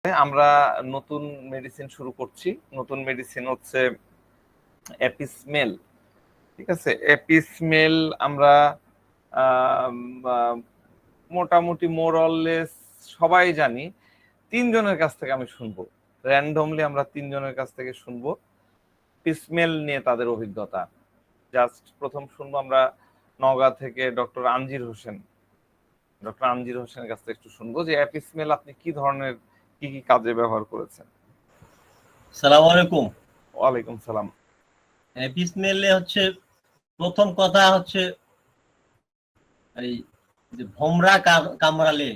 আমরা নতুন মেডিসিন শুরু করছি। নতুন মেডিসিন হচ্ছে এপিসমেল। ঠিক আছে, এপিসমেল আমরা মোটামুটি মোরলেস সবাই জানি। তিনজনের কাছ থেকে আমি শুনবো, র্যান্ডমলি আমরা তিনজনের কাছ থেকে শুনবো এপিসমেল নিয়ে তাদের অভিজ্ঞতা। জাস্ট প্রথম শুনবো আমরা নওগাঁ থেকে ডক্টর আনজির হোসেন। ডক্টর আনজির হোসেনের কাছ থেকে একটু শুনবো যে এপিসমেল আপনি কি ধরনের কি কি কাজে ব্যবহার করেছেন। সালাম আলাইকুম। ওয়ালাইকুম সালাম। এপিসমেলে হচ্ছে প্রথম কথা হচ্ছে এই যে ভোমরা কামড়ালে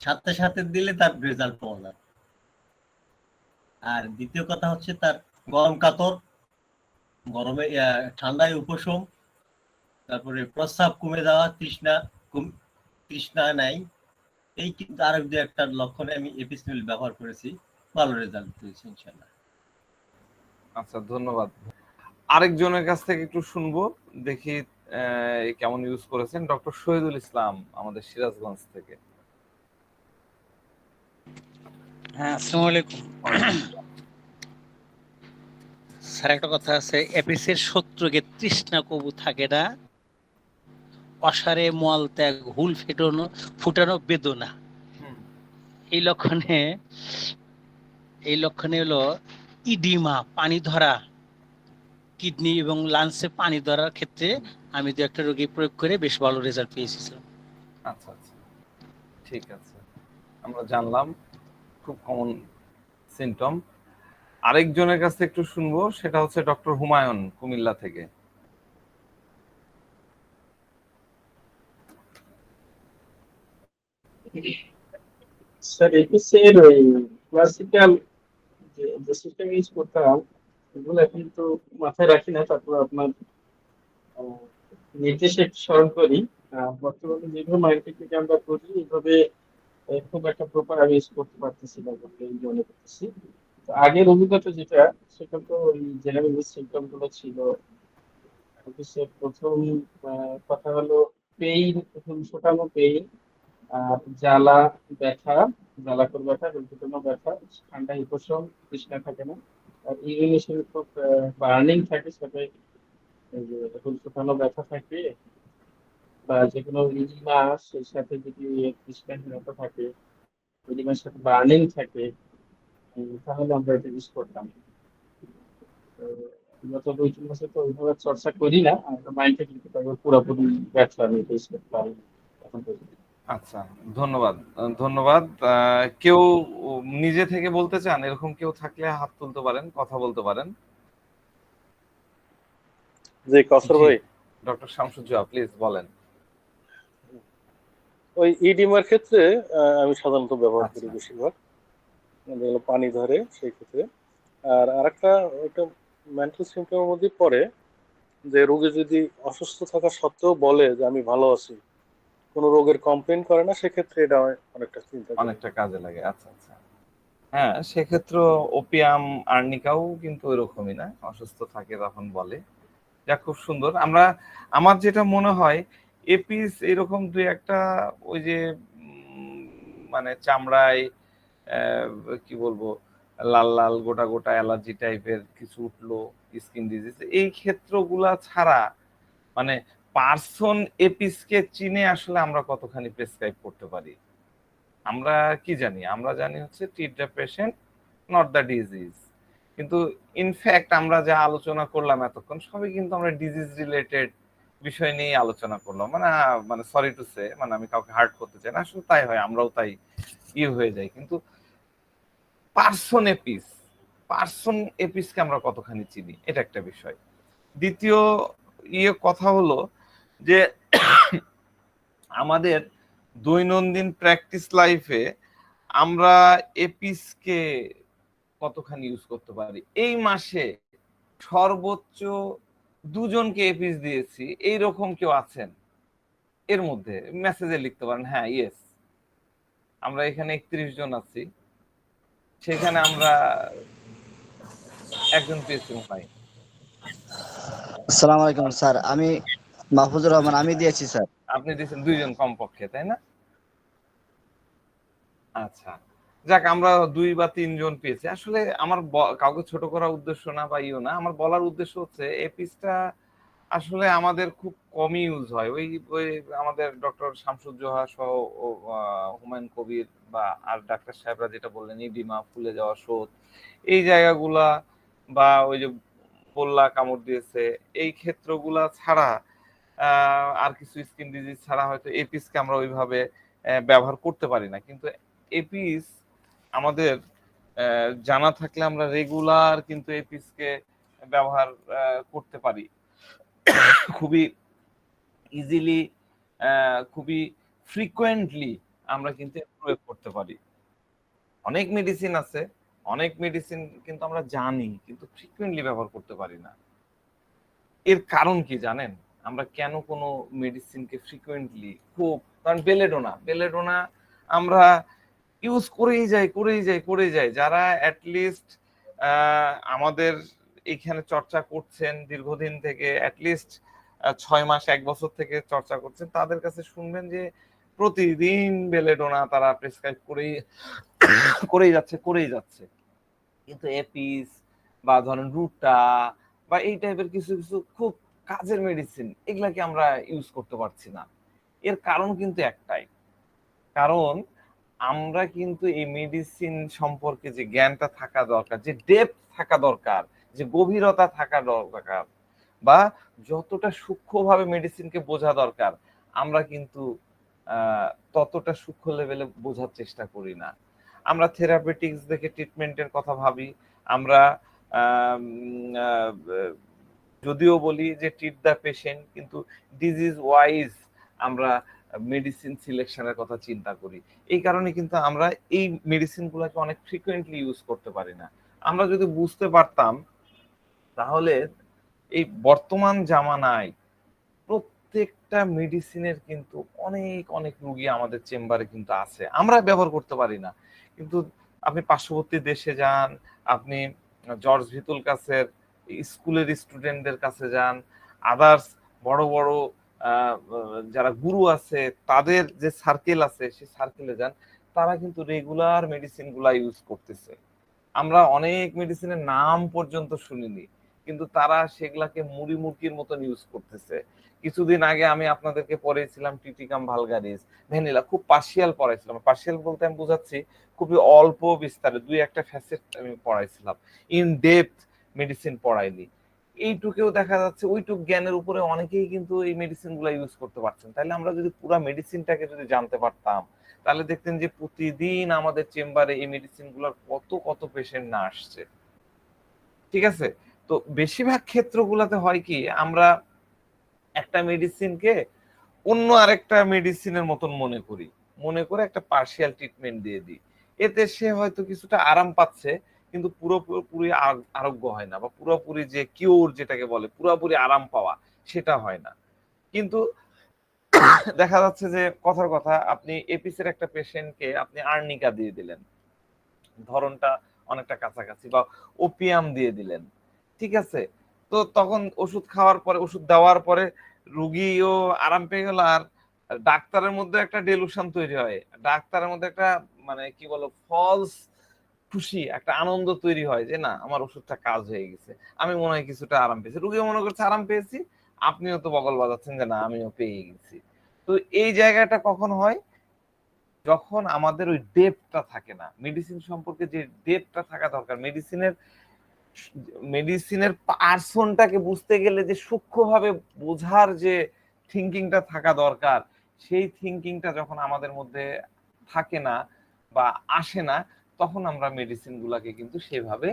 সাথে সাথে দিলে তার রেজাল্ট পাওয়া যায়। আর দ্বিতীয় কথা হচ্ছে তার গরম কাতর, গরমে ঠান্ডায় উপশম, তারপরে প্রস্রাব কমে যাওয়া, তৃষ্ণা নাই, এই কিন্তু আরেক দু একটা লক্ষণে আমি এপিসমেল ব্যবহার করেছি, ভালো রেজাল্ট পেয়েছি ইনশাআল্লাহ। আচ্ছা, ধন্যবাদ। আরেকজনের কাছ থেকে একটু শুনবো, দেখি কেমন ইউজ করেছেন। ডক্টর শহীদুল ইসলাম আমাদের সিরাজগঞ্জ থেকে। হ্যাঁ, আসসালামু আলাইকুম স্যার। একটা কথা আছে, এপিসের শত্রুকে তৃষ্ণা কবু থাকে না, অসারে মল ত্যাগ হুল ফুটানো বেদনা। এই লক্ষণে হলো ইডিমা, পানি ধরা, কিডনি এবং লাংসে পানি ধরার ক্ষেত্রে আমি দু একটা রোগী প্রয়োগ করে বেশ ভালো রেজাল্ট পেয়েছি। আচ্ছা আচ্ছা, ঠিক আছে, আমরা জানলাম খুব কমন সিমটম। আরেকজনের কাছে একটু শুনবো, সেটা হচ্ছে ডক্টর হুমায়ুন কুমিল্লা থেকে। স্যার এপিসের ওই ক্লাসিক্যাল যে সিস্টেম ইউজ করতাম এগুলো এখন তো মাথায় রাখি না, তারপর আপনার নির্দেশে একটু স্মরণ করি। বর্তমানে যেভাবে মার্কেট থেকে আমরা করি এইভাবে খুব একটা প্রপার আমি ইউজ করতে পারতেছি না বলে মনে করতেছি। তো আগের অভিজ্ঞতা যেটা, সেটা তো ওই জেনারেল সিমটম গুলো ছিল। প্রথম কথা হলো পেইন, ফোটানো পেইন, জ্বালা ব্যথা, জ্বালাকর ব্যথা, ফুটানো ব্যথা, ঠান্ডা উপশম, তৃষ্ণা থাকে না, আর ইউরিনেশন খুব বার্নিং থাকে, সাথে ফুটানো ব্যথা থাকে, বা যে কোনো ইডিমা, সেই সাথে যদি তৃষ্ণাহীনতা থাকে, ইডিমার সাথে বার্নিং থাকে, তাহলে আমরা এটা ইউজ করতাম। গত 2-3 বছর তো ওইভাবে চর্চা করি না, মাইন্ডটা কিন্তু পুরোপুরি ব্যর্থ আমি এটা ইউজ করতে পারি এখন পর্যন্ত। আচ্ছা, ধন্যবাদ ধন্যবাদ। কেউ নিজে থেকে বলতে চান? এরকম কেউ থাকলে হাত তুলতে পারেন, কথা বলতে পারেন। জি কাউসার ভাই। ডক্টর শামসুজ্জোহা, প্লিজ বলেন। ওই ইডিমার ক্ষেত্রে আমি সাধারণত ব্যবহার করি বেশিরভাগ, পানি ধরে সেই ক্ষেত্রে। আর আরেকটা একটা মেন্টাল সিমটমের মধ্যে পড়ে যে রোগী যদি অসুস্থ থাকা সত্ত্বেও বলে যে আমি ভালো আছি, কোনো রোগের কমপ্লেন করে না, সেক্ষেত্রে এটা অনেকটা কাজে লাগে। আচ্ছা আচ্ছা, হ্যাঁ, সেক্ষেত্রে ওপিয়াম আর্নিকাও কিন্তু ওইরকমই না, অসুস্থ থাকে তখন বলে। যা খুব সুন্দর। আমার যেটা মনে হয় এপিস এরকম দুই একটা ওই যে মানে চামড়ায় কি বলবো লাল লাল গোটা গোটা অ্যালার্জি টাইপের কিছু উঠলো, স্কিন ডিজিজ, এই ক্ষেত্রগুলা ছাড়া মানে পার্সন এপিসকে চিনে আসলে আমরা কতখানি প্রেসক্রাইব করতে পারি? আমরা কি জানি? আমরা জানি হচ্ছে treat the patient, not the disease. কিন্তু ইনফ্যাক্ট আমরা যা আলোচনা করলাম এতক্ষণ সবই কিন্তু আমরা ডিজিজ রিলেটেড বিষয় নিয়ে আলোচনা করলাম। মানে সরি টু সে, মানে আমি কাউকে হার্ট করতে চাই না, আসলে তাই হয়, আমরাও তাই হয়ে যায়। কিন্তু পার্সন এপিসকে আমরা কতখানি চিনি, এটা একটা বিষয়। দ্বিতীয় কথা হলো যে আমাদের দৈনন্দিন প্র্যাকটিস লাইফে আমরা এপিসকে কতখানি ইউজ করতে পারি। এই মাসে সর্বোচ্চ 2 জনকে এপিস দিয়েছি, এইরকম কেউ আছেন? এর মধ্যে মেসেজে লিখতে পারেন হ্যাঁ ইয়েস। আমরা এখানে 31 জন আছি, সেখানে আমরা একজন পেয়েছি। ভাই আসসালামু আলাইকুম স্যার, আমি মাহফুজুর রহমান, আমি দিয়েছি স্যার। আপনি দিয়েছেন 2 জন কমপক্ষে, তাই না? আচ্ছা, যাক আমরা 2 বা 3 জন পেয়েছি। আসলে আমার কাউকে ছোট করার উদ্দেশ্য না বা ইও না। আমার বলার উদ্দেশ্য হচ্ছে এই পিসটা আসলে আমাদের খুব কমই ইউজ হয়। ওই আমাদের ডক্টর শামসুজ্জোহা সহ ও হুমায়ুন কবির বা আর ডাক্তার সাহেবরা যেটা বললেন ইডিমা, ফুলে যাওয়া শোথ, এই জায়গাগুলা বা ওই যে পোল্লা কামড় দিয়েছে, এই ক্ষেত্রগুলা ছাড়া আর কিছু স্কিন ডিজিজ ছাড়া হয়তো এপিসকে আমরা ওইভাবে ব্যবহার করতে পারি না। কিন্তু এপিস আমাদের জানা থাকলে আমরা রেগুলার কিন্তু এপিসকে ব্যবহার করতে পারি খুবই ইজিলি, খুবই ফ্রিকোয়েন্টলি আমরা কিন্তু প্রয়োগ করতে পারি। অনেক মেডিসিন আছে, অনেক মেডিসিন কিন্তু আমরা জানি কিন্তু ফ্রিকোয়েন্টলি ব্যবহার করতে পারি না। এর কারণ কি জানেন? আমরা কেন কোনো মেডিসিনকে ফ্রিকোয়েন্টলি খুব, কারণ বেলেডোনা আমরা ইউজ করেই যাই। যারা অ্যাটলিস্ট আমাদের এখানে চর্চা করছেন দীর্ঘদিন থেকে, অ্যাটলিস্ট 6 মাস 1 বছর থেকে চর্চা করছেন, তাদের কাছে শুনবেন যে প্রতিদিন বেলেডোনা তারা প্রেসক্রাইব করেই যাচ্ছে। কিন্তু এপিস বা ধরেন রুটা বা এই টাইপের কিছু খুব কাজের মেডিসিন, এগুলাকে আমরা ইউজ করতে পারছি না। এর কারণ কিন্তু একটাই, কারণ আমরা কিন্তু এই মেডিসিন সম্পর্কে যে জ্ঞানটা থাকা দরকার, যে ডেপথ থাকা দরকার, যে গভীরতা থাকা দরকার, বা যতটা সূক্ষ্মভাবে মেডিসিনকে বোঝা দরকার, আমরা কিন্তু ততটা সূক্ষ্ম লেভেলে বোঝার চেষ্টা করি না। আমরা থেরাপিউটিক্স দেখে ট্রিটমেন্টের কথা ভাবি, আমরা যদিও বলি যে ট্রিট দ্য পেশেন্ট, কিন্তু ডিজিজ ওয়াইজ আমরা মেডিসিন সিলেকশনের কথা চিন্তা করি। এই কারণে কিন্তু আমরা এই মেডিসিনগুলোকে অনেক ফ্রিকোয়েন্টলি ইউজ করতে পারি না। আমরা যদি বুঝতে পারতাম তাহলে এই বর্তমান জামানায় প্রত্যেকটা মেডিসিনের কিন্তু অনেক রুগী আমাদের চেম্বারে কিন্তু আছে, আমরা ব্যবহার করতে পারি না। কিন্তু আপনি পার্শ্ববর্তী দেশে যান, আপনি জর্জ ভিতুল কাছের স্কুলের স্টুডেন্টদের কাছে যান, আদার্স বড় বড় যারা গুরু আছে তাদের যে সার্কেল আছে সেই সার্কেলে যান, তারা কিন্তু রেগুলার মেডিসিন গুলা ইউজ করতেছে। আমরা অনেক মেডিসিনের নাম পর্যন্ত শুনিনি, কিন্তু তারা সেগুলাকে মুড়ি মুরগির মতন ইউজ করতেছে। কিছুদিন আগে আমি আপনাদেরকে পড়েছিলাম টিটিকাম ভালগারিস, ভ্যানিলা, খুব পার্শিয়াল পড়াইছিলাম। পার্শিয়াল বলতে আমি বুঝাচ্ছি খুবই অল্প বিস্তারে 2-1টা ফ্যাসেট আমি পড়াইছিলাম, ইন ডেপথ মেডিসিন পড়াইনি। এইটুকেও দেখা যাচ্ছে ওইটুক জ্ঞানের উপরে অনেকেই কিন্তু এই মেডিসিন গুলা ইউজ করতে পারছেন। তাহলে আমরা যদি পুরো মেডিসিনটাকে যদি জানতে পারতাম, তাহলে দেখতেন যে প্রতিদিন আমাদের চেম্বারে এই মেডিসিন গুলার কত পেশেন্ট না আসছে। ঠিক আছে? তো বেশিরভাগ ক্ষেত্রগুলোতে হয় কি, আমরা একটা মেডিসিনকে অন্য আরেকটা মেডিসিনের মতন মনে করে একটা পার্শিয়াল ট্রিটমেন্ট দিয়ে দিই। এতে সে হয়তো কিছুটা আরাম পাচ্ছে, কিন্তু পুরোপুরি আরোগ্য হয় না, বা পুরোপুরি যে কিওর যেটাকে বলে পুরোপুরি আরাম পাওয়া, সেটা হয় না। কিন্তু দেখা যাচ্ছে যে কথার কথা, আপনি এপিসের একটা পেশেন্টকে আপনি আর্নিকা দিয়ে দিলেন, ধরনটা অনেকটা কাছাকাছি, বা ওপিয়াম দিয়ে দিলেন, ঠিক আছে? তো তখন ওষুধ দেওয়ার পরে রুগীও আরাম পেয়ে গেল, আর ডাক্তারের মধ্যে একটা ডেলুশন তৈরি হয়, ডাক্তারের মধ্যে একটা মানে কি বলো ফলস খুশি, একটা আনন্দ তৈরি হয় যে না আমার ওষুধটা কাজ হয়ে গেছে, আমি মনে হয় কিছুটা আরাম পেয়েছি, রুগীও মনে করছে আরাম পেয়েছি, আপনিও তো বগল বাজাচ্ছেন যে না আমিও পেয়ে গেছি। তো এই জায়গাটা কখন হয়, যখন আমাদের ওই ডেপটা থাকে না, মেডিসিন সম্পর্কে যে ডেপটা থাকা দরকার, মেডিসিনের পার্সনটাকে বুঝতে গেলে যে সূক্ষ্মভাবে বোঝার যে থিঙ্কিংটা থাকা দরকার, সেই থিঙ্কিংটা যখন আমাদের মধ্যে থাকে না বা আসে না, তখন আমরা মেডিসিন গুলাকে কিন্তু সেভাবে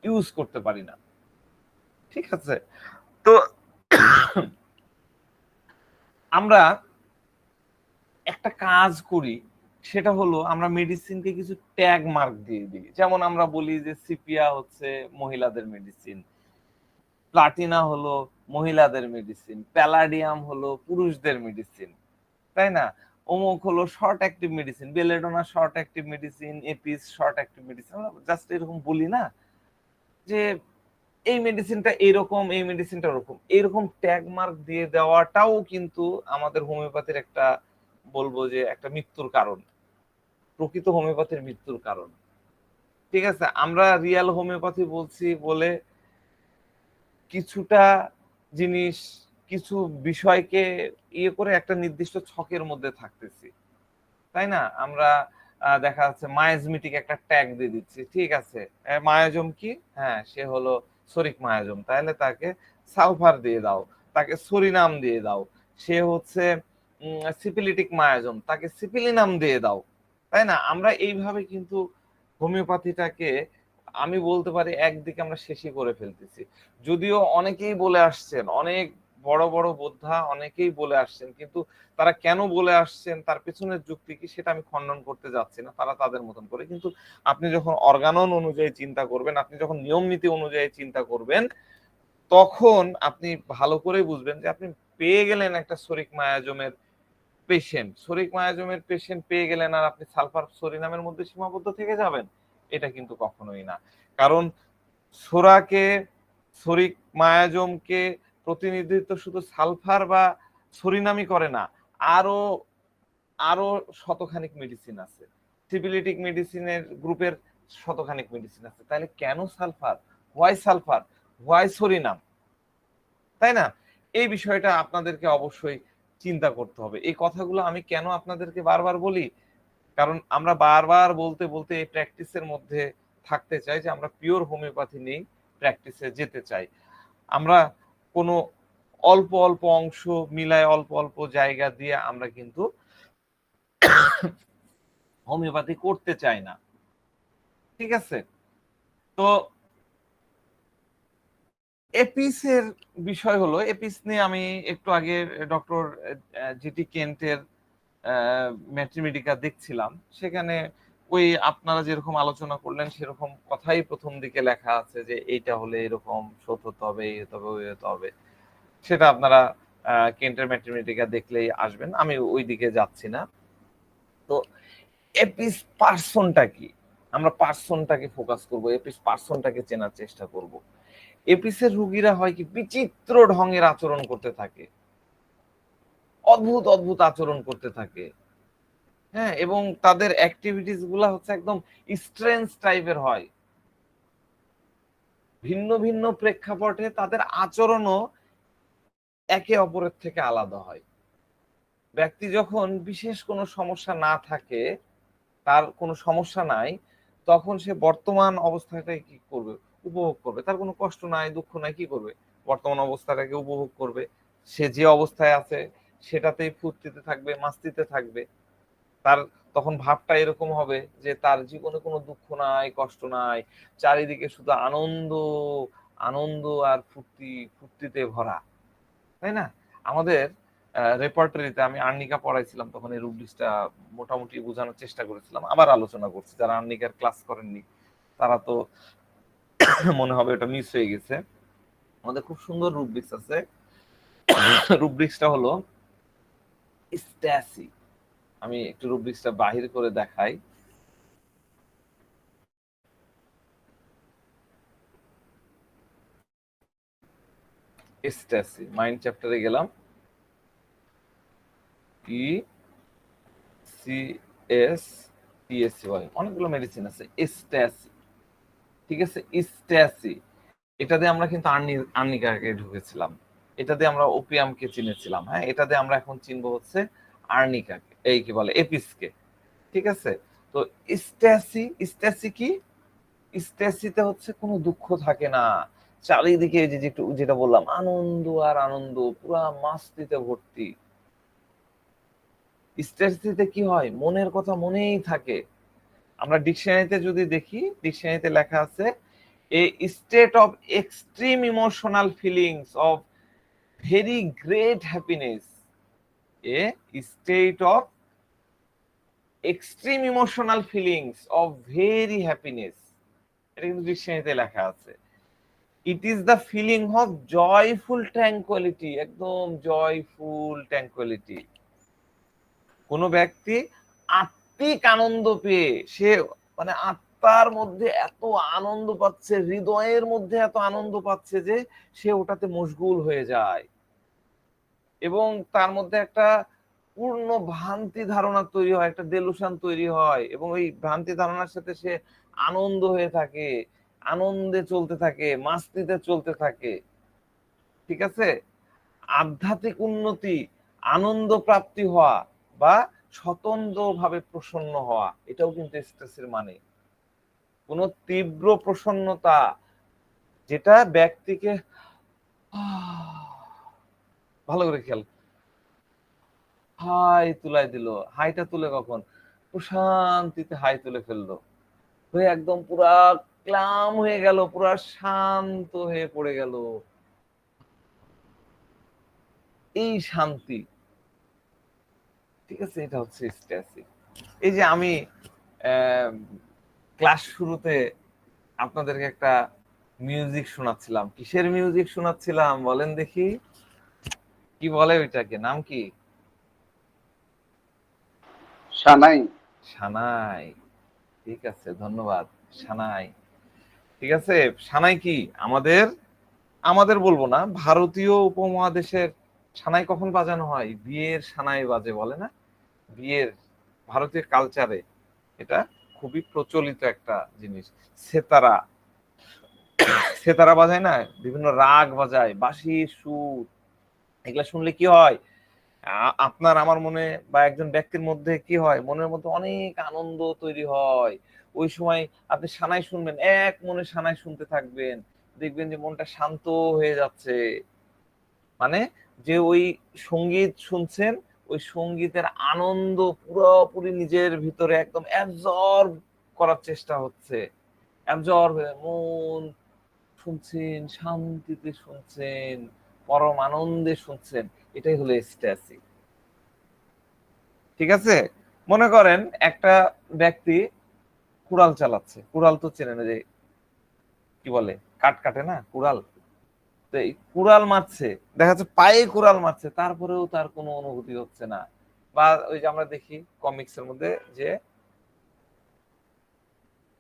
ইউজ করতে পারি না। ঠিক আছে? তো আমরা একটা কাজ করি, সেটা হলো আমরা মেডিসিনকে কিছু ট্যাগ মার্ক দিয়ে দিই। যেমন আমরা বলি যে সিপিয়া হচ্ছে মহিলাদের মেডিসিন, প্লাটিনা হলো মহিলাদের মেডিসিন, প্যালাডিয়াম হলো পুরুষদের মেডিসিন, তাই না? অমুক হলো short active medicine, belladonna short active medicine, Apis short active medicine, just এরকম বলি না যে এই মেডিসিনটা এরকম, এই মেডিসিনটা ওরকম, এরকম ট্যাগ মার্ক দিয়ে দেওয়াটাও কিন্তু আমাদের হোমিওপ্যাথির একটা বলবো যে একটা মৃত্যুর কারণ। প্রকৃত হোমিওপ্যাথির মৃত্যুর কারণ। ঠিক আছে, আমরা রিয়েল হোমিওপ্যাথি বলছি বলে কিছুটা জিনিস, কিছু বিষয়কে ইয়ে করে একটা নির্দিষ্ট ছকের মধ্যে থাকতেছি, তাই না? আমরা দেখা যাচ্ছে মায়াজমিটিক একটা ট্যাগ দিয়ে দিচ্ছি, ঠিক আছে, মায়াজম কি, হ্যাঁ সে হলো সরিক মায়াজম, তাহলে তাকে সালফার দিয়ে দাও, তাকে সরিনাম দিয়ে দাও। সে হচ্ছে সিপিলিটিক মায়াজম, তাকে সিপিলিনাম দিয়ে দাও, তাই না? আমরা এইভাবে কিন্তু হোমিওপ্যাথিটাকে আমি বলতে পারি একদিকে আমরা শেষই করে ফেলতেছি। যদিও অনেকেই বলে আসছেন, অনেক বড় বড় বোদ্ধা অনেকেই বলে আসছেন, কিন্তু তারা কেন বলে আসছেন, তার পেছনের যুক্তি কি, সেটা আমি খণ্ডন করতে যাচ্ছি না, তারা তাদের মতন করে। কিন্তু আপনি যখন অর্গানন অনুযায়ী চিন্তা করবেন, আপনি যখন নিয়ম নীতি অনুযায়ী চিন্তা করবেন, তখন আপনি ভালো করে বুঝবেন যে আপনি পেয়ে গেলেন একটা সরিক মায়াজমের পেশেন্ট, সরিক মায়াজমের পেশেন্ট পেয়ে গেলেন, আর আপনি সালফার সরিনামের মধ্যে সীমাবদ্ধ থেকে যাবেন, এটা কিন্তু কখনোই না। কারণ সোরাকে, সরিক মায়াজমকে প্রতিনিধিত্ব শুধু সালফার বা সরিনামই করে না, আরো আরো শতখানিক মেডিসিন আছে, সিপিলিটিক মেডিসিনের গ্রুপের শতখানিক মেডিসিন আছে। তাহলে কেন সালফার, হোয়াই সরিনাম, তাই না? এই বিষয়টা আপনাদেরকে অবশ্যই চিন্তা করতে হবে। এই কথাগুলো আমি কেন আপনাদেরকে বারবার বলি, কারণ আমরা বারবার বলতে বলতে এই প্র্যাকটিসের মধ্যে থাকতে চাই যে আমরা পিওর হোমিওপ্যাথি নেই, প্র্যাকটিসে যেতে চাই। আমরা কোনো অল্প অল্প অংশ মিলায়, অল্প অল্প জায়গা দিয়ে আমরা কিন্তু হোমিওপ্যাথি করতে চাই না, ঠিক আছে? তো এপিসের বিষয় হলো, এপিস নিয়ে আমি একটু আগে ডক্টর জিটি কেন্টের ম্যাট্রিমেডিকা দেখছিলাম, সেখানে ওই আপনারা যেরকম আলোচনা করলেন সেরকম কথাই প্রথম দিকে লেখা আছে যে এইটা হলে এরকম শোধ হতে হবে, এই হতে হবে, ওই হতে হবে। সেটা আপনারা কেন্টের ম্যাট্রিমেটিকা দেখলেই আসবেন, আমি ওই দিকে যাচ্ছি না। তো এপিস পার্সনটা কি, আমরা পার্সনটাকে ফোকাস করব, এপিস পার্সনটাকে চেনার চেষ্টা করব। এপিসের রোগীরা হয় কি বিচিত্র ঢঙের আচরণ করতে থাকে, অদ্ভুত অদ্ভুত আচরণ করতে থাকে, হ্যাঁ, এবং তাদের অ্যাক্টিভিটিস গুলা হচ্ছে একদম স্ট্রেঞ্জ টাইপের হয়, ভিন্ন ভিন্ন প্রেক্ষাপটে তাদের আচরণও একে অপরের থেকে আলাদা হয়। ব্যক্তি যখন বিশেষ কোনো সমস্যা না থাকে, তার কোনো সমস্যা নাই, তখন সে বর্তমান অবস্থাটাকে কি করবে, উপভোগ করবে। তার কোনো কষ্ট নাই, দুঃখ নাই, কি করবে, বর্তমান অবস্থাটাকে উপভোগ করবে। সে যে অবস্থায় আছে সেটাতেই ফুর্তিতে থাকবে, মাস্তিতে থাকবে। তার তখন ভাবটা এরকম হবে যে তার জীবনে কোনো দুঃখ নাই, কষ্ট নাই, চারিদিকে শুধু আনন্দ, আনন্দ আর ফুর্তিতে ভরা, তাই না? আমাদের রেপার্টরিতে আমি আর্নিকা পড়াইছিলাম, তখন এই রুব্রিক্সটা মোটামুটি বোঝানোর চেষ্টা করেছিলাম, আবার আলোচনা করছি। যারা আর্নিকার ক্লাস করেননি তারা তো মনে হবে এটা মিস হয়ে গেছে। আমাদের খুব সুন্দর রুব্রিক্স আছে, রুব্রিক্সটা হলো স্ট্যাসি। আমি একটু রুব্রিক্সটা বাহির করে দেখাই। স্ট্যাসি, মাইন্ড চ্যাপ্টারে গেলাম, E C S T S Y, অনেকগুলো মেডিসিন আছে। স্ট্যাসি, ঠিক আছে, স্ট্যাসি, এটা দিয়ে আমরা কিন্তু আর্নিকাকে ঢুকেছিলাম, এটা দিয়ে আমরা ওপিয়ামকে চিনেছিলাম, হ্যাঁ, এটা দিয়ে আমরা এখন চিনবো হচ্ছে আর্নিকাকে, এই কি বলে এপিসকে, ঠিক আছে? তো স্ট্যাসি, স্ট্যাসি কি, স্ট্যাসিতে হচ্ছে কোনো দুঃখ থাকে না, চারিদিকে যেটা বললাম আনন্দ আর আনন্দ, পুরা মাস্তিতে ভর্তি। স্ট্যাসিতে কি হয়, মনের কথা মনেই থাকে। আমরা ডিকশনারিতে যদি দেখি, ডিকশনারিতে লেখা আছে a state of extreme emotional feelings of very great happiness, a state of extreme emotional feelings of very happiness, এটা কিন্তু ডিকশনারিতে লেখা আছে। It is the feeling of joyful tranquillity, একদম জয়ফুল ট্র্যাঙ্কুয়ালিটি। কোন ব্যক্তি আত্মিক আনন্দ পেয়ে, সে মানে আত্মার মধ্যে এত আনন্দ পাচ্ছে, হৃদয়ের মধ্যে এত আনন্দ পাচ্ছে যে সে ওটাতে মশগুল হয়ে যায়, এবং তার মধ্যে একটা পূর্ণ ভ্রান্তি ধারণা তৈরি হয়, একটা ডেলুশন তৈরি হয়, এবং ওই ভ্রান্তি ধারণার সাথে সে আনন্দ হয়ে থাকে, আনন্দে চলতে থাকে, মাস্তিতে চলতে থাকে। ঠিক আছে? আধ্যাত্মিক উন্নতি, আনন্দ প্রাপ্তি হওয়া বা স্বতন্ত্রভাবে প্রসন্ন হওয়া, এটাও কিন্তু স্ট্রেসের মানে। কোন তীব্র প্রসন্নতা যেটা ব্যক্তিকে ভালো করে খেয়াল, হাই তুলাই দিল। হাইটা তুলে কখন? প্রশান্তিতে হাই তুলে ফেললো, হয়ে একদম পুরা ক্লাম হয়ে গেল, পুরা শান্ত হয়ে পড়ে গেল। এই শান্তি, ঠিক আছে, এটা হচ্ছে স্ট্যাসি। এই যে আমি ক্লাস শুরুতে আপনাদেরকে একটা মিউজিক শোনাচ্ছিলাম, কিসের মিউজিক শোনাচ্ছিলাম বলেন দেখি? কি বলে ওইটাকে, নাম কি? সানাই। সানাই। ঠিক আছে, ধন্যবাদ। সানাই, ঠিক আছে। সানাই কি আমাদের, আমাদের বলবো না, ভারতীয় উপমহাদেশের সানাই কখন বাজানো হয়? বিয়ের সানাই বাজে, বলে না? বিয়ের, ভারতীয় কালচারে এটা খুবই প্রচলিত একটা জিনিস। সেতারা, সেতারা বাজায় না, বিভিন্ন রাগ বাজায়, বাঁশি, সুর, এগুলা শুনলে কি হয়? আপনার আমার মনে বা একজন ব্যক্তির মধ্যে কি হয়? মনের মধ্যে অনেক আনন্দ তৈরি হয়। ওই সময় আপনি সানাই শুনবেন, এক মনে সানাই শুনতে থাকবেন, দেখবেন যে মনটা শান্ত হয়ে যাচ্ছে। মানে যে ওই সঙ্গীত শুনছেন, ওই সঙ্গীতের আনন্দ পুরোপুরি নিজের ভিতরে একদম অ্যাবজর্ব করার চেষ্টা হচ্ছে। অ্যাবজর্ব হয়ে মন শুনছেন, শান্তিতে শুনছেন, পরম আনন্দে শুনছেন, এটাই হলো এক্সট্যাসি। ঠিক আছে? মনে করেন একটা ব্যক্তি কুড়াল চালাচ্ছে, কুড়াল তো চেনে না, যে কি বলে, কাট কাটে না কুড়াল, তো এই কুড়াল মারছে, দেখা যাচ্ছে পায়ে কুড়াল মারছে, তারপরেও তার কোনো অনুভূতি হচ্ছে না। বা ওই যে আমরা দেখি কমিক্স এর মধ্যে যে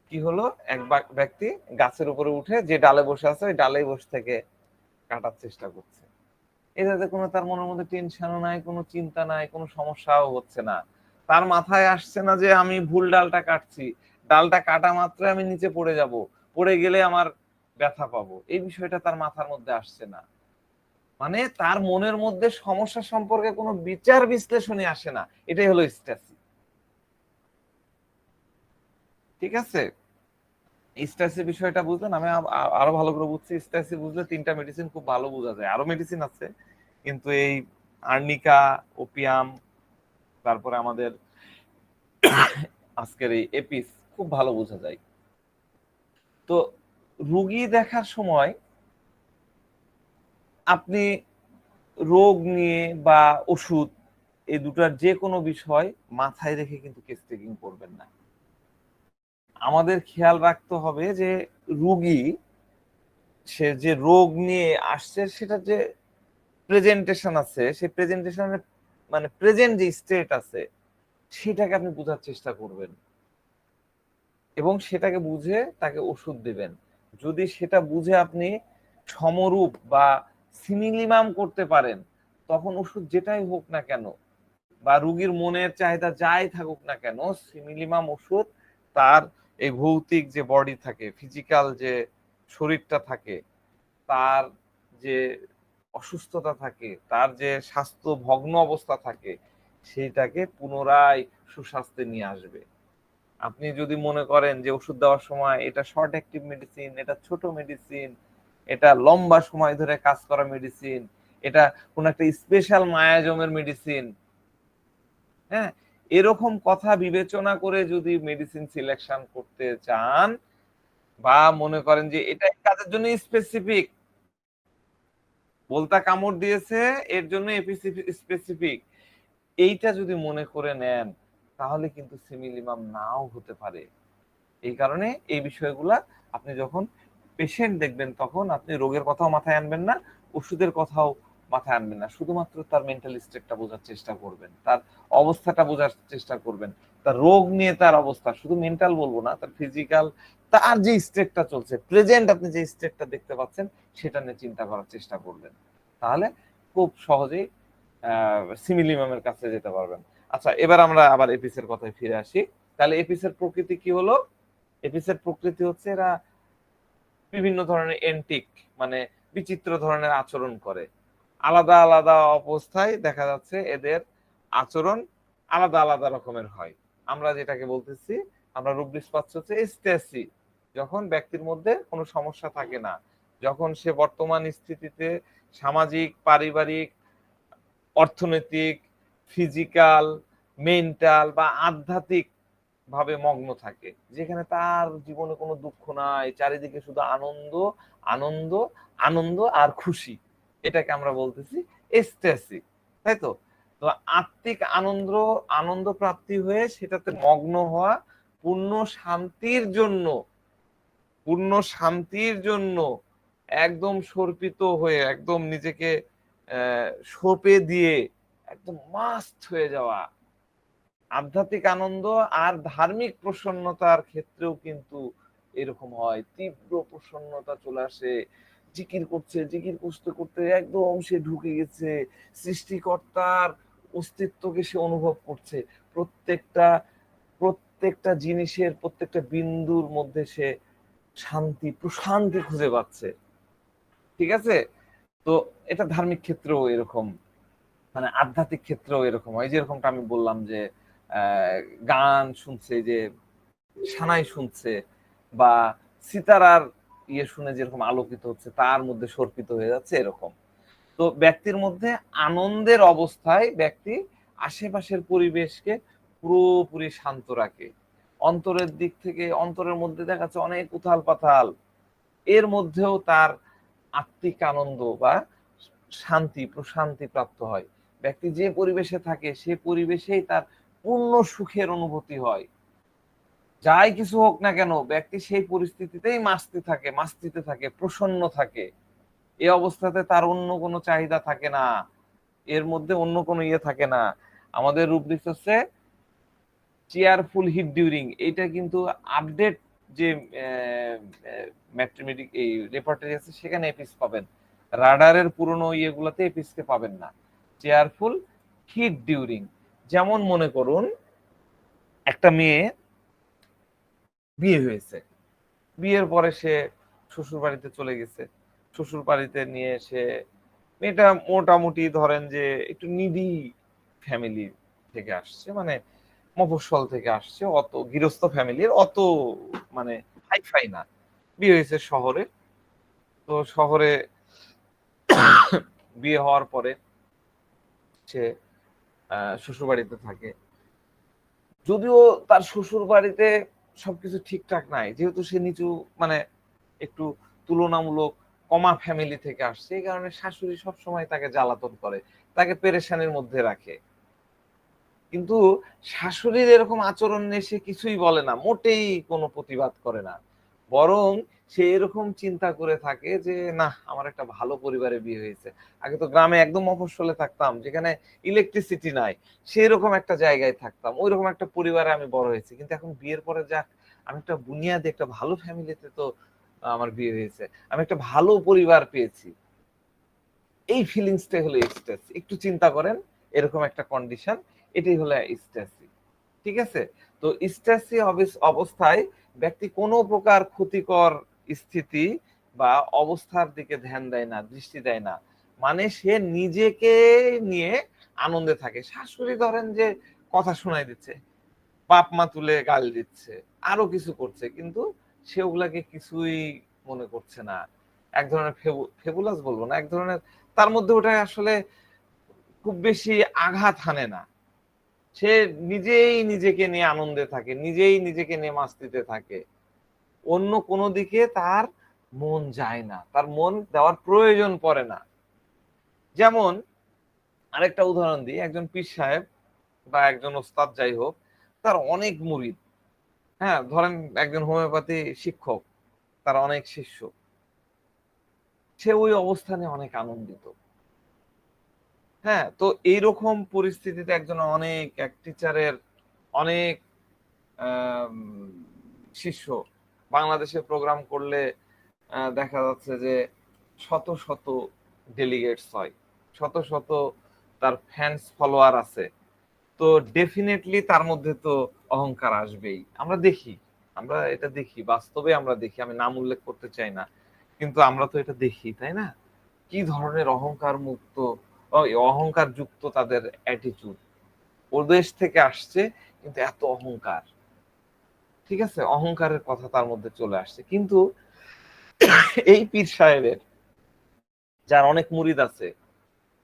কি হলো, এক ব্যক্তি গাছের উপরে উঠে যে ডালে বসে আছে, ওই ডালে বসে থেকে কাটার চেষ্টা করছে। এটাতে কোনো তার মনের মধ্যে টেনশনও নাই, কোনো চিন্তা নাই, কোনো সমস্যাও হচ্ছে না। তার মাথায় আসছে না যে আমি ভুল ডালটা কাটছি, ডালটা কাটা মাত্রই আমি নিচে পড়ে যাব, পড়ে গেলে আমার ব্যথা পাবো, এই বিষয়টা তার মাথার মধ্যে আসছে না। মানে তার মনের মধ্যে সমস্যা সম্পর্কে কোনো বিচার বিশ্লেষণই আসে না। এটাই হলো স্ট্যাসি। ঠিক আছে? স্ট্যাসি বিষয়টা বুঝলেন? আমি আরো ভালো করে বুঝছি। স্ট্যাসি বুঝলে 3টা মেডিসিন খুব ভালো বোঝা যায়, আরো মেডিসিন আছে, কিন্তু এই আর্নিকা, ওপিয়াম, তারপরে আমাদের আজকের এই এপিস খুব ভালো বোঝা যায়। তো রোগী দেখার সময় আপনি রোগ নিয়ে বা ওষুধ, এই দুটার যে কোনো বিষয় মাথায় রেখে কিন্তু কেস টেকিং করবেন না। আমাদের খেয়াল রাখতে হবে যে রোগী সে যে রোগ নিয়ে আসছে, সেটা যে প্রেজেন্টেশন আছে, সেই প্রেজেন্টেশনের মানে প্রেজেন্ট যে স্টেট আছে, সেটাকে আপনি বোঝার চেষ্টা করবেন এবং সেটাকে বুঝে তাকে ওষুধ দেবেন। যদি সেটা বুঝে আপনি সমরূপ বা সিমিলিমাম করতে পারেন, তখন ওষুধ যেটাই হোক না কেন বা রোগীর মনের চাহিদা যাই থাকুক না কেন, সিমিলিমাম ওষুধ তার এই ভৌতিক যে বডি থাকে, ফিজিক্যাল যে শরীরটা থাকে, তার যে অসুস্থতা থাকে, তার যে স্বাস্থ্য ভগ্ন অবস্থা থাকে, সেইটাকে পুনরায় সুস্বাস্থ্যে নিয়ে আসবে। আপনি যদি মনে করেন যে ওষুধ দেওয়ার সময় এটা শর্ট অ্যাক্টিভ মেডিসিন, এটা ছোট মেডিসিন, এটা লম্বা সময় ধরে কাজ করা মেডিসিন, এটা কোন একটা স্পেশাল মায়াজমের মেডিসিন, হ্যাঁ, এরকম কথা বিবেচনা করে যদি মেডিসিন সিলেকশন করতে চান বা মনে করেন যে এটা এই কাজের জন্য স্পেসিফিক, বলতা কামড় দিয়েছে এর জন্য স্পেসিফিক, এইটা যদি মনে করে নেন, তাহলে কিন্তু সিমিলিমাম নাও হতে পারে। এই কারণে এই বিষয়গুলা আপনি যখন পেশেন্ট দেখবেন, তখন আপনি রোগের কথাও মাথায় আনবেন না, ওষুধের কথাও মাথায় আনবেন না, শুধুমাত্র তার মেন্টাল স্টেটটা বোঝার চেষ্টা করবেন, তার অবস্থাটা বোঝার চেষ্টা করবেন, তার রোগ নিয়ে তার অবস্থা, শুধু মেন্টাল বলবো না, তার ফিজিক্যাল, তার যে স্টেটটা চলছে, প্রেজেন্ট আপনি যে স্টেটটা দেখতে পাচ্ছেন, সেটা নিয়ে চিন্তা করার চেষ্টা করবেন। তাহলে খুব সহজেই সিমিলিমামের কাছে যেতে পারবেন। আচ্ছা, এবার আমরা আবার এপিসের কথায় ফিরে আসি। তাহলে এপিসের প্রকৃতি কি হলো? এপিসের প্রকৃতি হচ্ছে এরা বিভিন্ন ধরনের এন্টিক, মানে বিচিত্র ধরনের আচরণ করে। আলাদা আলাদা অবস্থায় দেখা যাচ্ছে এদের আচরণ আলাদা আলাদা রকমের হয়। আমরা যেটাকে বলতেছি, আমরা রুব্রিক্স পাচ্ছি হচ্ছে স্ট্যাসি। যখন ব্যক্তির মধ্যে কোনো সমস্যা থাকে না, যখন সে বর্তমান স্থিতিতে সামাজিক, পারিবারিক, অর্থনৈতিক, ফিজিক্যাল, মেন্টাল বা আধ্যাত্মিক ভাবে মগ্ন থাকে, যেখানে তার জীবনে কোনো দুঃখ নাই, চারিদিকে শুধু আনন্দ আনন্দ আনন্দ আর খুশি, এটাকে আমরা বলতেছি এক্সট্যাসি, তাই তো? তো আত্মিক আনন্দ আনন্দ প্রাপ্তি হয়ে সেটাতে মগ্ন হওয়া, পূর্ণ শান্তির জন্য পূর্ণ শান্তির জন্য একদম সমর্পিত হয়ে, একদম নিজেকে সঁপে দিয়ে একদম মাস্ট হয়ে যাওয়া। আধ্যাত্মিক আনন্দ আর ধার্মিক প্রসন্নতার ক্ষেত্রেও কিন্তু এরকম হয়, তীব্র প্রসন্নতা চলে আসে। জিকির করছে, জিকির করতে করতে একদম সে ঢুকে গেছে, সৃষ্টিকর্তার অস্তিত্বকে সে অনুভব করছে। প্রত্যেকটা প্রত্যেকটা জিনিসের প্রত্যেকটা বিন্দুর মধ্যে সে শান্তি, প্রশান্তি খুঁজে পাচ্ছে। ঠিক আছে? তো এটা ধার্মিক ক্ষেত্রেও এরকম, মানে আধ্যাত্মিক ক্ষেত্রেও এরকম হয়। যেরকমটা আমি বললাম যে গান শুনছে, যে সানাই শুনছে, বা সিতারার শুনে যেরকম আলোকিত হচ্ছে, তার মধ্যে সর্পিত হয়ে যাচ্ছে, এরকম। তো ব্যক্তির মধ্যে আনন্দের অবস্থায় ব্যক্তি আশেপাশের পরিবেশকে পুরোপুরি শান্ত রাখে। অন্তরের দিক থেকে, অন্তরের মধ্যে দেখা যাচ্ছে অনেক উথাল পাথাল, এর মধ্যেও তার আত্মিক আনন্দ বা শান্তি, প্রশান্তি প্রাপ্ত হয়। ব্যক্তি যে পরিবেশে থাকে সে পরিবেশেই তার পূর্ণ সুখের অনুভূতি হয়। যাই কিছু হোক না কেন, ব্যক্তি সেই পরিস্থিতিতেই মাস্তিতে থাকে, প্রসন্ন থাকে। এই অবস্থাতে তার অন্য কোনো চাহিদা থাকে না, এর মধ্যে অন্য কোনো থাকে না। আমাদের রুব্রিক্স হচ্ছে চেয়ারফুল হিট ডিউরিং। এটা কিন্তু আপডেট যে ম্যাথমেটিক এই রেপার্টরি আছে সেখানে এপিস পাবেন, রাডারের পুরনো ইয়েগুলোতে এপিসকে পাবেন না। চেয়ারফুল হিট ডিউরিং, যেমন মনে করুন একটা মেয়ে বিয়ে হয়েছে, বিয়ের পরে সে শ্বশুর বাড়িতে চলে গেছে। শ্বশুর বাড়িতে নিয়ে এসে মেয়েটা মোটামুটি ধরেন যে একটু নিডি ফ্যামিলি থেকে আসছে, মানে মফস্বল থেকে আসছে, অত গৃহস্থ ফ্যামিলির, অত মানে হাইফাই না। বিয়ে হয়েছে শহরে। তো শহরে বিয়ে হওয়ার পরে সে শ্বশুর বাড়িতে থাকে। যদিও তার শ্বশুর বাড়িতে সবকিছু ঠিকঠাক নাই, যেহেতু সে নিচু, মানে একটু তুলনামূলক কমা ফ্যামিলি থেকে আসছে, এই কারণে শাশুড়ি সবসময় তাকে জ্বালাতন করে, তাকে পেরেশানির মধ্যে রাখে। কিন্তু শাশুড়ির এরকম আচরণ নিয়ে সে কিছুই বলে না, মোটেই কোনো প্রতিবাদ করে না, বরং সে এরকম চিন্তা করে থাকে যে না, আমার একটা ভালো পরিবারে বিয়ে হয়েছে। আগে তো গ্রামে একদম মফস্বলে থাকতাম, যেখানে ইলেকট্রিসিটি নাই, সেরকম একটা জায়গায় থাকতাম, ওইরকম একটা পরিবারে আমি বড় হয়েছি, কিন্তু এখন বিয়ের পরে যাক, আমি একটা বুনিয়াদি একটা ভালো ফ্যামিলিতে তো আমার বিয়ে হয়েছে, আমি একটা ভালো পরিবার পেয়েছি। এই ফিলিংসটাই হলো এক্সট্যাসি। একটু চিন্তা করেন, এরকম একটা কন্ডিশন, এটাই হলো এক্সট্যাসি। ঠিক আছে? তো এক্সট্যাসি অবস্থায় ব্যক্তি কোনো প্রকার ক্ষতিকর স্থিতি বা অবস্থার দিকে ধ্যান দেয় না, দৃষ্টি দেয় না, মানে সে নিজেকে নিয়ে আনন্দে থাকে। শাশুড়ি ধরেন যে কথা শোনাই দিচ্ছে, বাপ মা তুলে গাল দিচ্ছে, আরো কিছু করছে, কিন্তু সে ওগুলাকে কিছুই মনে করছে না। এক ধরনের ফেবুলাস বলবো না, এক ধরনের তার মধ্যে ওটা আসলে খুব বেশি আঘাত হানে না। সে নিজেই নিজেকে নিয়ে আনন্দে থাকে, নিজেই নিজেকে নিয়ে মাস্তিতে থাকে, অন্য কোনো দিকে তার মন যায় না, তার মন দেওয়ার প্রয়োজন পড়ে না। যেমন আরেকটা উদাহরণ দিই, একজন পীর সাহেব বা একজন ওস্তাদ যাই হোক, তার অনেক মুরিদ, হ্যাঁ ধরেন একজন হোমিওপ্যাথি শিক্ষক, তার অনেক শিষ্য, সে ওই অবস্থানে অনেক আনন্দিত। হ্যাঁ, তো এইরকম পরিস্থিতিতে একজন এক টিচারের অনেক শিষ্য বাংলাদেশে প্রোগ্রাম করলে দেখা যাচ্ছে যে শত শত ডেলিগেটস হয়, শত শত তার ফ্যান্স ফলোয়ার আছে, তো ডেফিনেটলি তার মধ্যে তো অহংকার আসবেই। আমরা দেখি, আমরা এটা দেখি, বাস্তবে আমরা দেখি, আমি নাম উল্লেখ করতে চাই না, কিন্তু আমরা তো এটা দেখি, তাই না? কি ধরনের অহংকার মুক্ত, অহংকার যুক্ত তাদের অ্যাটিটিউড। ওদেশ থেকে আসছে কিন্তু এত অহংকার, ঠিক আছে, অহংকারের কথা তার মধ্যে চলে আসছে। কিন্তু এই পীর সাহেবের, যার অনেক মুরিদ আছে,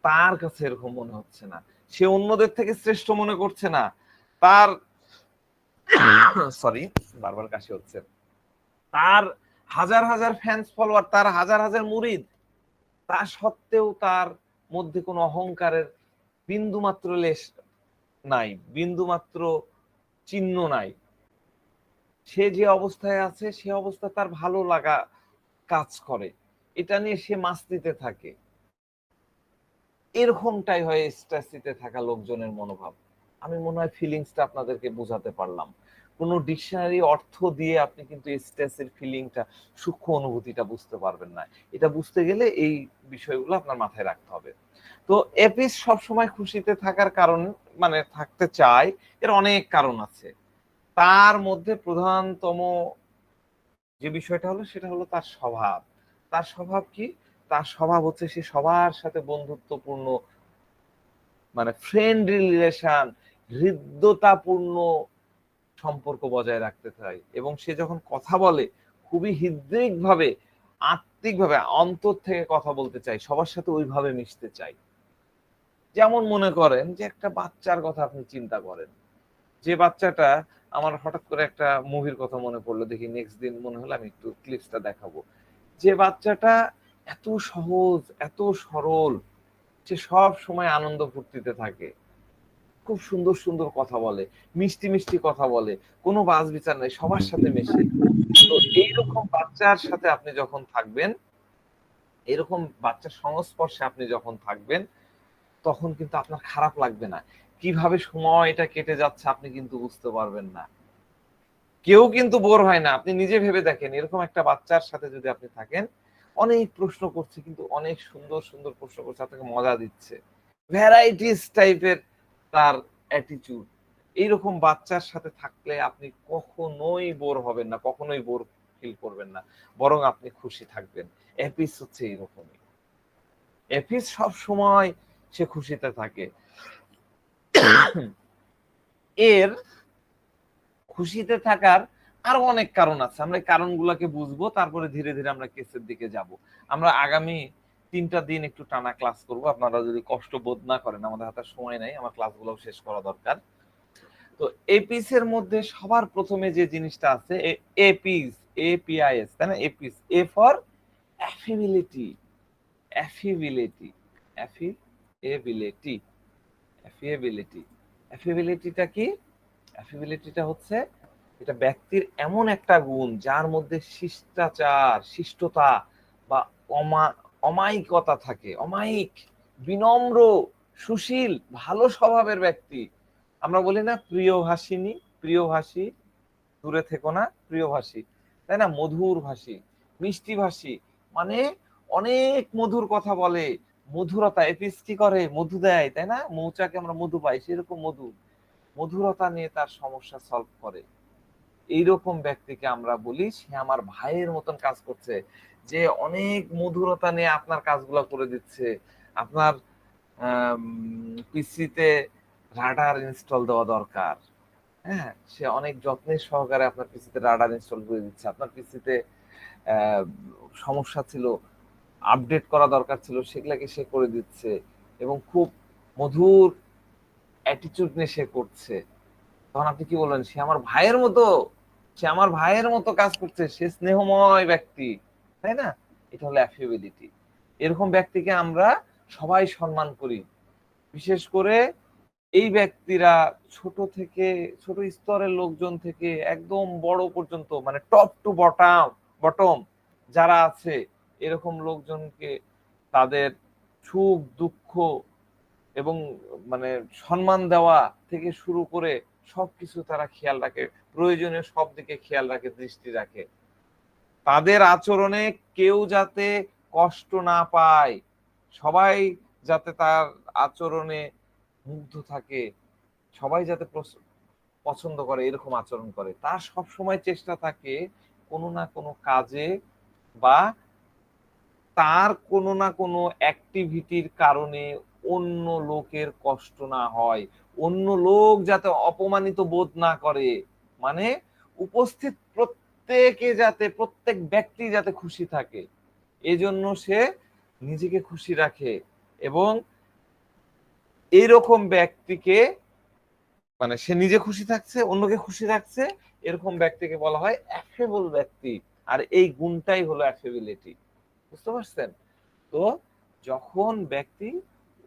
তার কাছে এরকম মনে হচ্ছে না। সে অন্যদের থেকে শ্রেষ্ঠ মনে করছে না। তার সরি, বারবার কাশি হচ্ছে। তার হাজার হাজার ফ্যান্স ফলোয়ার, তার হাজার হাজার মুরিদ, তা সত্ত্বেও তার মধ্যে কোনো অহংকারের বিন্দু মাত্র লেশ নাই, বিন্দু মাত্র চিহ্ন নাই। সে যে অবস্থায় আছে সে অবস্থা তার ভালো লাগা কাজ করে, এটা নিয়ে সে মাস্তিতে থাকে। এরকমটাই হয় স্ট্রেসিতে থাকা লোকজনের মনোভাব। আমি মনে হয় ফিলিংসটা আপনাদেরকে বোঝাতে পারলাম। কোনো ডিকশনারি অর্থ দিয়ে আপনি কিন্তু স্ট্রেসের ফিলিংটা, সূক্ষ্ম অনুভূতিটা বুঝতে পারবেন না। এটা বুঝতে গেলে এই বিষয়গুলো আপনার মাথায় রাখতে হবে। তো এপিস সবসময় খুশিতে থাকার কারণ, মানে থাকতে চায়, এর অনেক কারণ আছে। তার মধ্যে প্রধানতম যে বিষয়টা হলো সেটা হলো তার স্বভাব। তার স্বভাব কি? তার স্বভাব হচ্ছে সে সবার সাথে বন্ধুত্বপূর্ণ, মানে ফ্রেন্ডলি রিলেশন, হৃদ্যতাপূর্ণ সম্পর্ক বজায় রাখতে চায়। এবং সে যখন কথা বলে খুবই হৃদ্যিক ভাবে, আত্মিক ভাবে, অন্তর থেকে কথা বলতে চায়, সবার সাথে ওইভাবে মিশতে চায়। যেমন মনে করেন যে একটা বাচ্চার কথা আপনি চিন্তা করেন, যে বাচ্চাটা, আমার হঠাৎ করে একটা মুভির কথা মনে পড়লো, দেখি নেক্সট দিন মনে হলো আমি একটু ক্লিপসটা দেখাবো। যে বাচ্চাটা এত সহজ, এত সরল, সে সব সময় আনন্দ ফুর্তিতে থাকে, খুব সুন্দর সুন্দর কথা বলে, মিষ্টি মিষ্টি কথা বলে, কোনো বাজ বিচার নেই, সবার সাথে মেশে। তো এইরকম বাচ্চার সাথে আপনি যখন থাকবেন, এরকম বাচ্চার সংস্পর্শে আপনি যখন থাকবেন, তখন কিন্তু আপনার খারাপ লাগবে না। কিভাবে সময়টা কেটে যাচ্ছে আপনি কিন্তু বুঝতে পারবেন না। কেউ কিন্তু বোর হয় না। আপনি নিজে ভেবে দেখেন, এরকম একটা বাচ্চার সাথে যদি আপনি থাকেন, অনেক প্রশ্ন করছে, কিন্তু অনেক সুন্দর সুন্দর প্রশ্ন করছে, আপনাকে মজা দিচ্ছে, ভ্যারাইটিস টাইপের তার অ্যাটিটিউড। এইরকম বাচ্চার সাথে থাকলে আপনি কখনোই বোর হবেন না, কখনোই বোর ফিল করবেন না, বরং আপনি খুশি থাকবেন। এপিস হচ্ছে এইরকমই। এপিস সব সময় সে খুশিতে থাকে। এর খুশিতে থাকার আরো অনেক কারণ আছে, আমরা এই কারণগুলোকে বুঝবো, তারপরে ধীরে ধীরে আমরা কেসের দিকে যাব। আমরা আগামী 3টা দিন একটু টানা ক্লাস করব, আপনারা যদি কষ্ট বোধ না করেন, আমাদের হাতে সময় নাই, আমার ক্লাসগুলো শেষ করা দরকার। তো এপিস এর মধ্যে সবার প্রথমে যে জিনিসটা আছে, এপিস, এপিআইএস, তাই না? Apis, A for অ্যাফিবিলিটি, অ্যাফিবিলিটি, অ্যাফিবিলিটি, অ্যাফিবিলিটি। অ্যাফিবিলিটিটা কি? অ্যাফিবিলিটিটা হচ্ছে এটা ব্যক্তির এমন একটা গুণ যার মধ্যে শিষ্টাচার, শিষ্টতা বা অমায়িকতা থাকে, অমায়িক, বিনম্র, সুশীল, ভালো স্বভাবের ব্যক্তি। আমরা বলি না প্রিয়ভাষিনী, প্রিয়ভাষী, দূরে থেকো না প্রিয়ভাষী, তাই না? মধুর ভাষী, মিষ্টি ভাষী, মানে অনেক মধুর কথা বলে, মধুরতা। এপিস কি করে? মধু দেয়, তাই না? মৌচাকে আমরা মধু পাই, সেরকম মধু, মধুরতা নিয়ে তার সমস্যা সলভ করে। এইরকম ব্যক্তিকে আমরা বলি সে আমার ভাইয়ের মতন কাজ করছে, যে অনেক মধুরতা নিয়ে আপনার কাজগুলো করে দিচ্ছে। আপনার পিসিতে রাডার ইনস্টল দেওয়া দরকার, হ্যাঁ, সে অনেক যত্নের সহকারে আপনার পিসিতে রাডার ইনস্টল করে দিচ্ছে। আপনার পিসিতে সমস্যা ছিল, আপডেট করা দরকার ছিল, সেগুলাকে সে করে দিচ্ছে, এবং খুব মধুর অ্যাটিটিউড নিয়ে সে করছে। তখন আপনি কি বলবেন? সে আমার ভাইয়ের মতো, সে আমার ভাইয়ের মতো কাজ করছে, সে স্নেহময় ব্যক্তি, তাই না? এটা হলো অ্যাফিবিলিটি। এরকম ব্যক্তিকে আমরা সবাই সম্মান করি। বিশেষ করে এই ব্যক্তিরা ছোট থেকে, ছোট স্তরের লোকজন থেকে একদম বড় পর্যন্ত, মানে টপ টু বটম, বটম যারা আছে, এরকম লোকজনকে তাদের সুখ দুঃখ এবং মানে সম্মান দেওয়া থেকে শুরু করে সবকিছু তারা খেয়াল রাখে, প্রয়োজনীয় সব দিকে খেয়াল রাখে, দৃষ্টি রাখে। তাদের আচরণে কেউ যাতে কষ্ট না পায়, সবাই যাতে তার আচরণে মুগ্ধ থাকে, সবাই যাতে পছন্দ করে এরকম আচরণ করে, তার সব সময় চেষ্টা থাকে কোনো না কোনো কাজে বা তার কোনো না কোনো অ্যাক্টিভিটির কারণে অন্য লোকের কষ্ট না হয়, অন্য লোক যাতে অপমানিত বোধ না করে, মানে উপস্থিত প্রত্যেক ব্যক্তি যাতে খুশি থাকে, এজন্য সে নিজেকে খুশি রাখে। এবং এইরকম ব্যক্তিকে, মানে সে নিজে খুশি থাকছে, অন্যকে খুশি রাখছে, এরকম ব্যক্তিকে বলা হয় অ্যাফেবল ব্যক্তি। আর এই গুণটাই হলো অ্যাফেবিলিটি। বুঝতে পারছেন? তো যখন ব্যক্তি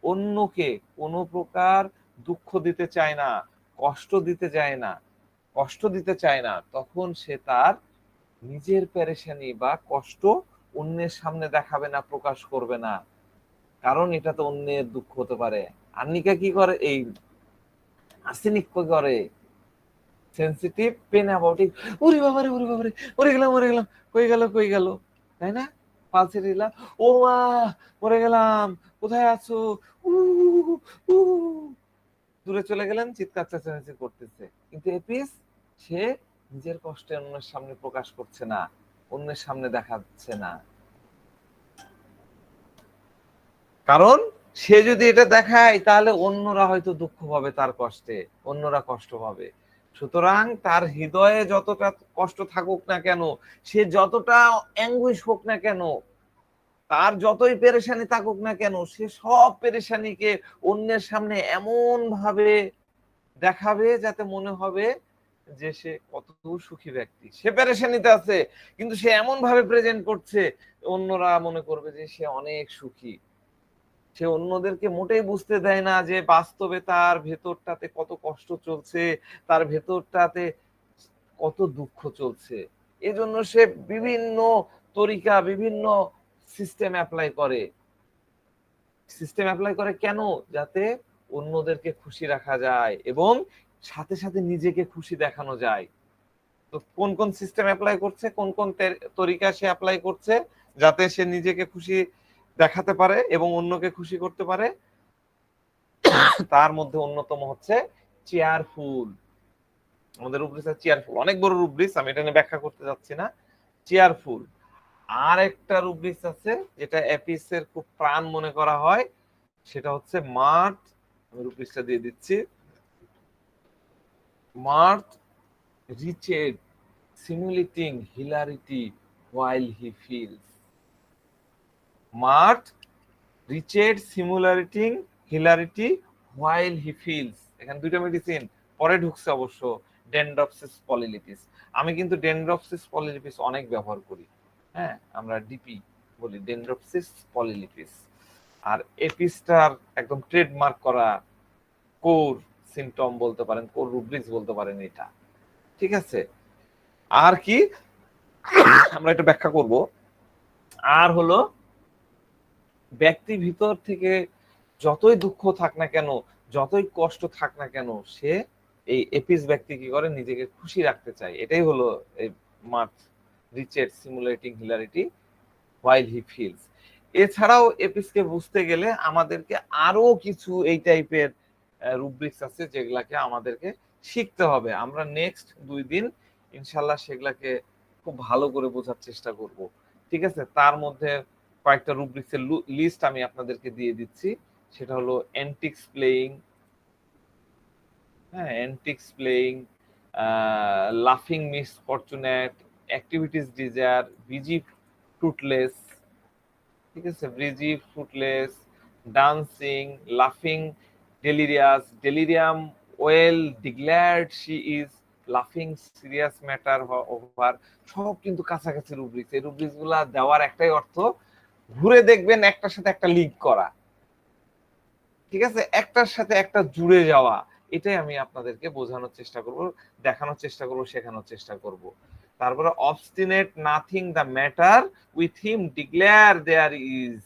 অন্যকে কোনো প্রকার দুঃখ দিতে চায় না, কষ্ট দিতে চায় না, তখন সে তার নিজের পেরেশানি বা কষ্ট অন্যের সামনে দেখাবে না, প্রকাশ করবে না, কারণ এটা তো অন্যের দুঃখ হতে পারে। আর্নিকা কি করে? এই আর্সেনিক কি করে? সেনসিটিভ, পেন অ্যাবাউট ইট, ওরে বাবারে, মরে গেলাম, কই গেল, তাই না? পালসের দিলাম, ও মা, মরে গেলাম, কোথায় আছো, উ উ, দূরে চলে গেলেন, চিৎকার চেঁচামেচি করতেছে। কিন্তু এপিস, সে নিজের কষ্ট অন্যের সামনে প্রকাশ করছে না, অন্যের সামনে দেখাচ্ছে না, কারণ সে যদি এটা দেখায় তাহলে অন্যরা হয়তো দুঃখ পাবে, তার কষ্টে অন্যরা কষ্ট পাবে। সুতরাং তার হৃদয়ে যতটা কষ্ট থাকুক না কেন, সে যতটা অ্যাঙ্গুইশ হোক না কেন, তার যতই পেরেশানি থাকুক না কেন, সে সব পেরেশানিকে অন্যের সামনে এমন ভাবে দেখাবে যাতে মনে হবে যে সে কত সুখী ব্যক্তি। সে পেরেশানিতে আছে কিন্তু সে এমন ভাবে প্রেজেন্ট করছে, অন্যরা মনে করবে যে সে অনেক সুখী। সে অন্যদেরকে মোটেই বুঝতে দেয় না যে বাস্তবে তার ভেতরটাতে কত কষ্ট চলছে, তার ভেতরটাতে কত দুঃখ চলছে। এজন্য সে বিভিন্ন তরিকা, বিভিন্ন সিস্টেম অ্যাপ্লাই করে কেন? যাতে অন্যদেরকে খুশি রাখা যায় এবং সাথে সাথে নিজেকে খুশি দেখানো যায়। তো কোন কোন সিস্টেম অ্যাপ্লাই করছে, কোন কোন তরিকা সে অ্যাপ্লাই করছে যাতে সে নিজেকে খুশি দেখাতে পারে এবং অন্যকে খুশি করতে পারে, তার মধ্যে অন্যতম হচ্ছে চেয়ারফুল। আমাদের রুব্রিক্স আছে চেয়ারফুল, অনেক বড় রুব্রিক্স, আমি এটা নিয়ে ব্যাখ্যা করতে যাচ্ছি না। চেয়ারফুল। আর একটা রুব্রিক্স আছে যেটা এপিস এর খুব প্রাণ মনে করা হয়, সেটা হচ্ছে মার্ট। আমি রুব্রিক্সটা দিয়ে দিচ্ছি। Mirth wretched simulating hilarity while he feels. Mirth wretched simulating hilarity while he feels। এখানে দুইটা মেডিসিন পরে ঢুকছে অবশ্য, ডেনড্রপসিস পলিলিপিস। আমি কিন্তু ডেনড্রপসিস পলিলিপিস অনেক ব্যবহার করি। হ্যাঁ, আমরা ডিপি বলি, ডেনড্রপসিস পলিলিপিস। আর এপিস্টার একদম ট্রেডমার্ক করা কোর সিম্পটম বলতে পারেন, কোর রুব্রিক্স বলতে পারেন এটা। ঠিক আছে, আর কি আমরা এটা ব্যাখ্যা করব। আর হলো ব্যক্তি ভিতর থেকে যতই দুঃখ থাক না কেন, যতই কষ্ট থাক না কেন, সে এই এপিস ব্যক্তি কি করে? নিজেকে খুশি রাখতে চায়। এটাই হলো এই mirth wretched simulating hilarity while he feels। এছাড়াও এপিসকে বুঝতে গেলে আমাদেরকে আরো কিছু এই টাইপের রুব্রিক্স আছে যেগুলাকে আমাদেরকে শিখতে হবে। আমরা নেক্সট 2 দিন ইনশাল্লাহ সেগুলাকে খুব ভালো করে বোঝার চেষ্টা করব। ঠিক আছে, তার মধ্যে কয়েকটা রুব্রিক্সের লিস্ট আমি আপনাদেরকে দিয়ে দিচ্ছি। সেটা হলো অ্যান্টিক্স প্লেইং, হ্যাঁ, অ্যান্টিক্স প্লেইং, লাফিং মিসফরচুনেট, অ্যাক্টিভিটিস ডিজায়ার, বিজি ফ্রুটলেস, ঠিক আছে, ব্রিজি ফ্রুটলেস, ডান্সিং, লাফিং ডেলিরিয়াস, delirium well declared she is, লাফিং সিরিয়াস ম্যাটার ওভার। সব কিন্তু কাছাকাছি রুব্রিক্স। এই রুব্রিক্স গুলা দেওয়ার একটাই অর্থ, ঘুরে দেখবেন একটার সাথে একটা লিঙ্ক করা, ঠিক আছে, একটার সাথে একটা জুড়ে যাওয়া। এটাই আমি আপনাদেরকে বোঝানোর চেষ্টা করব, দেখানোর চেষ্টা করব, শেখানোর চেষ্টা করব। তারপরে obstinate, nothing the matter with him, declare there is,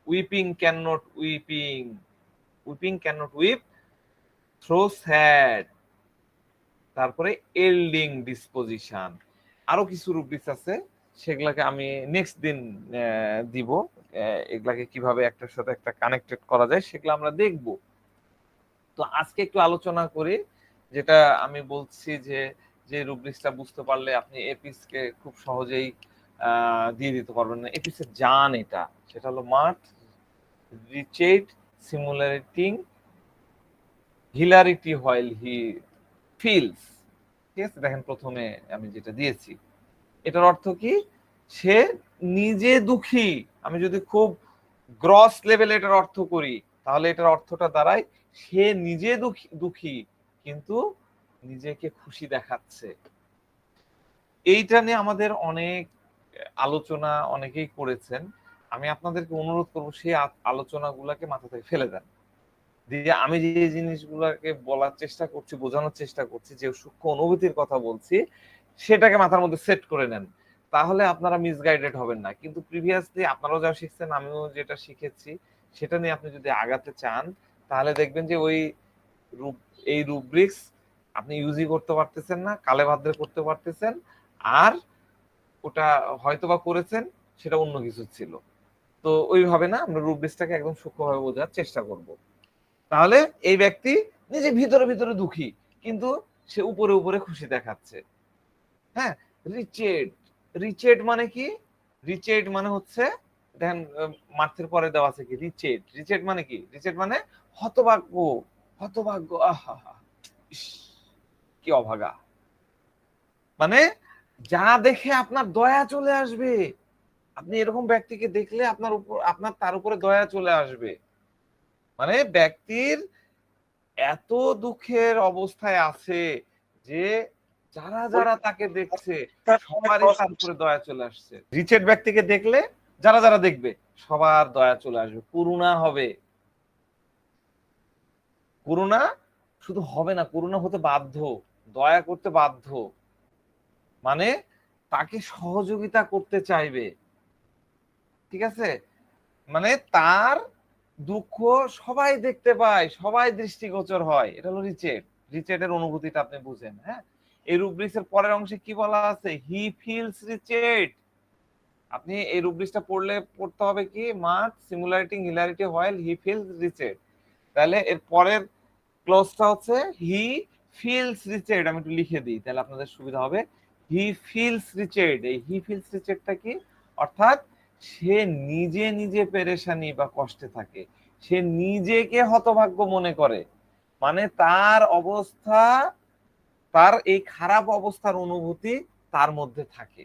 weeping cannot weep, though sad. তারপরে এল্ডিং ডিসপোজিশন। আরো কিছু রুব্রিক্স আছে সেগুলাকে আমি নেক্সট দিন দিব। এগুলাকে কিভাবে একটার সাথে একটা কানেক্টেড করা যায় সেগুলো আমরা দেখব। তো আজকে একটু আলোচনা করি, যেটা আমি বলছি যে রুব্রিক্সটা বুঝতে পারলে আপনি এপিসকে খুব সহজেই দিয়ে দিতে পারবেন না। এপিসের জান এটা, সেটা হলো mirth wretched simulating hilarity while he feels. ঠিক আছে, দেখেন প্রথমে আমি যেটা দিয়েছি, এটার অর্থ কি? সে নিজে দুঃখী। আমি যদি খুব গ্রস লেভেলে এটার অর্থ করি, তাহলে এটার অর্থটা দাঁড়ায় সে নিজে দুঃখী কিন্তু নিজেকে খুশি দেখাচ্ছে। এইটা নিয়ে আমাদের অনেক আলোচনা অনেকেই করেছেন। আমি আপনাদেরকে অনুরোধ করবো সেই আলোচনাগুলোকে মাথা থেকে ফেলে দেন, দিয়ে আমি যে জিনিসগুলোকে বলার চেষ্টা করছি, বোঝানোর চেষ্টা করছি, যে সূক্ষ্ম অনুভূতির কথা বলছি, সেটাকে মাথার মধ্যে সেট করে নেন। তাহলে আপনারা মিসগাইডেড হবেন না। কিন্তু প্রিভিয়াসলি আপনারাও যা শিখছেন, আমিও যেটা শিখেছি, সেটা নিয়ে আপনি যদি আগাতে চান, তাহলে দেখবেন যে এই রুব্রিক্স আপনি ইউজই করতে পারতেছেন না, কালে ভাদ্রে করতে পারতেছেন, আর ওটা হয়তোবা করেছেন, সেটা অন্য কিছু ছিল। তো ওইভাবে না, আমরা রুব্রিক্সটাকে একদম সূক্ষ্মভাবে বোঝার চেষ্টা করব। তাহলে এই ব্যক্তি নিজে ভিতরে ভিতরে দুঃখী কিন্তু সে উপরে উপরে খুশি দেখাচ্ছে। হ্যাঁ, রিচেড। রিচেড মানে কি? রিচেড মানে হচ্ছে, দেখেন মার্থের পরে দেওয়া আছে কি রিচেড। রিচেড মানে কি? রিচেড মানে হতভাগ্য। হতভাগ্য, আহা, কি অভাগা। মানে যা দেখে আপনার দয়া চলে আসবে, আপনি এরকম ব্যক্তিকে দেখলে আপনার তার উপরে দয়া চলে আসবে। মানে ব্যক্তির এত দুঃখের অবস্থায় আছে যে যারা যারা তাকে দেখছে সবারই তার উপরে দয়া চলে আসছে। রিচেড ব্যক্তিকে দেখলে যারা যারা দেখবে সবার দয়া চলে আসবে, করুণা হবে। করুণা শুধু হবে না, করুণা হতে বাধ্য, দয়া করতে বাধ্য। মানে তাকে সহযোগিতা করতে চাইবে। ঠিক আছে, মানে তার দুঃখ সবাই দেখতে পায়, সবাই দৃষ্টিগোচর হয়। এটা হলো রিচেড। রিচেডের অনুভূতিটা আপনি বুঝেন। হ্যাঁ, এই রুব্রিক্সের পরের অংশে কি বলা আছে? He feels wretched. আপনি এই রুব্রিক্সটা পড়তে হবে কি? Mirth simulating hilarity while he feels wretched. তাহলে এর পরের ক্লোজটা হচ্ছে হি ফিলস রিচেড। আমি একটু লিখে দিই, তাহলে আপনাদের সুবিধা হবে। হি ফিলস রিচেড। এই হি ফিলস রিচেডটা কি? অর্থাৎ সে নিজে নিজে পেরেশানি বা কষ্টে থাকে, সে নিজেকে হতভাগ্য মনে করে। মানে তার অবস্থা, তার এই খারাপ অবস্থার অনুভূতি তার মধ্যে থাকে।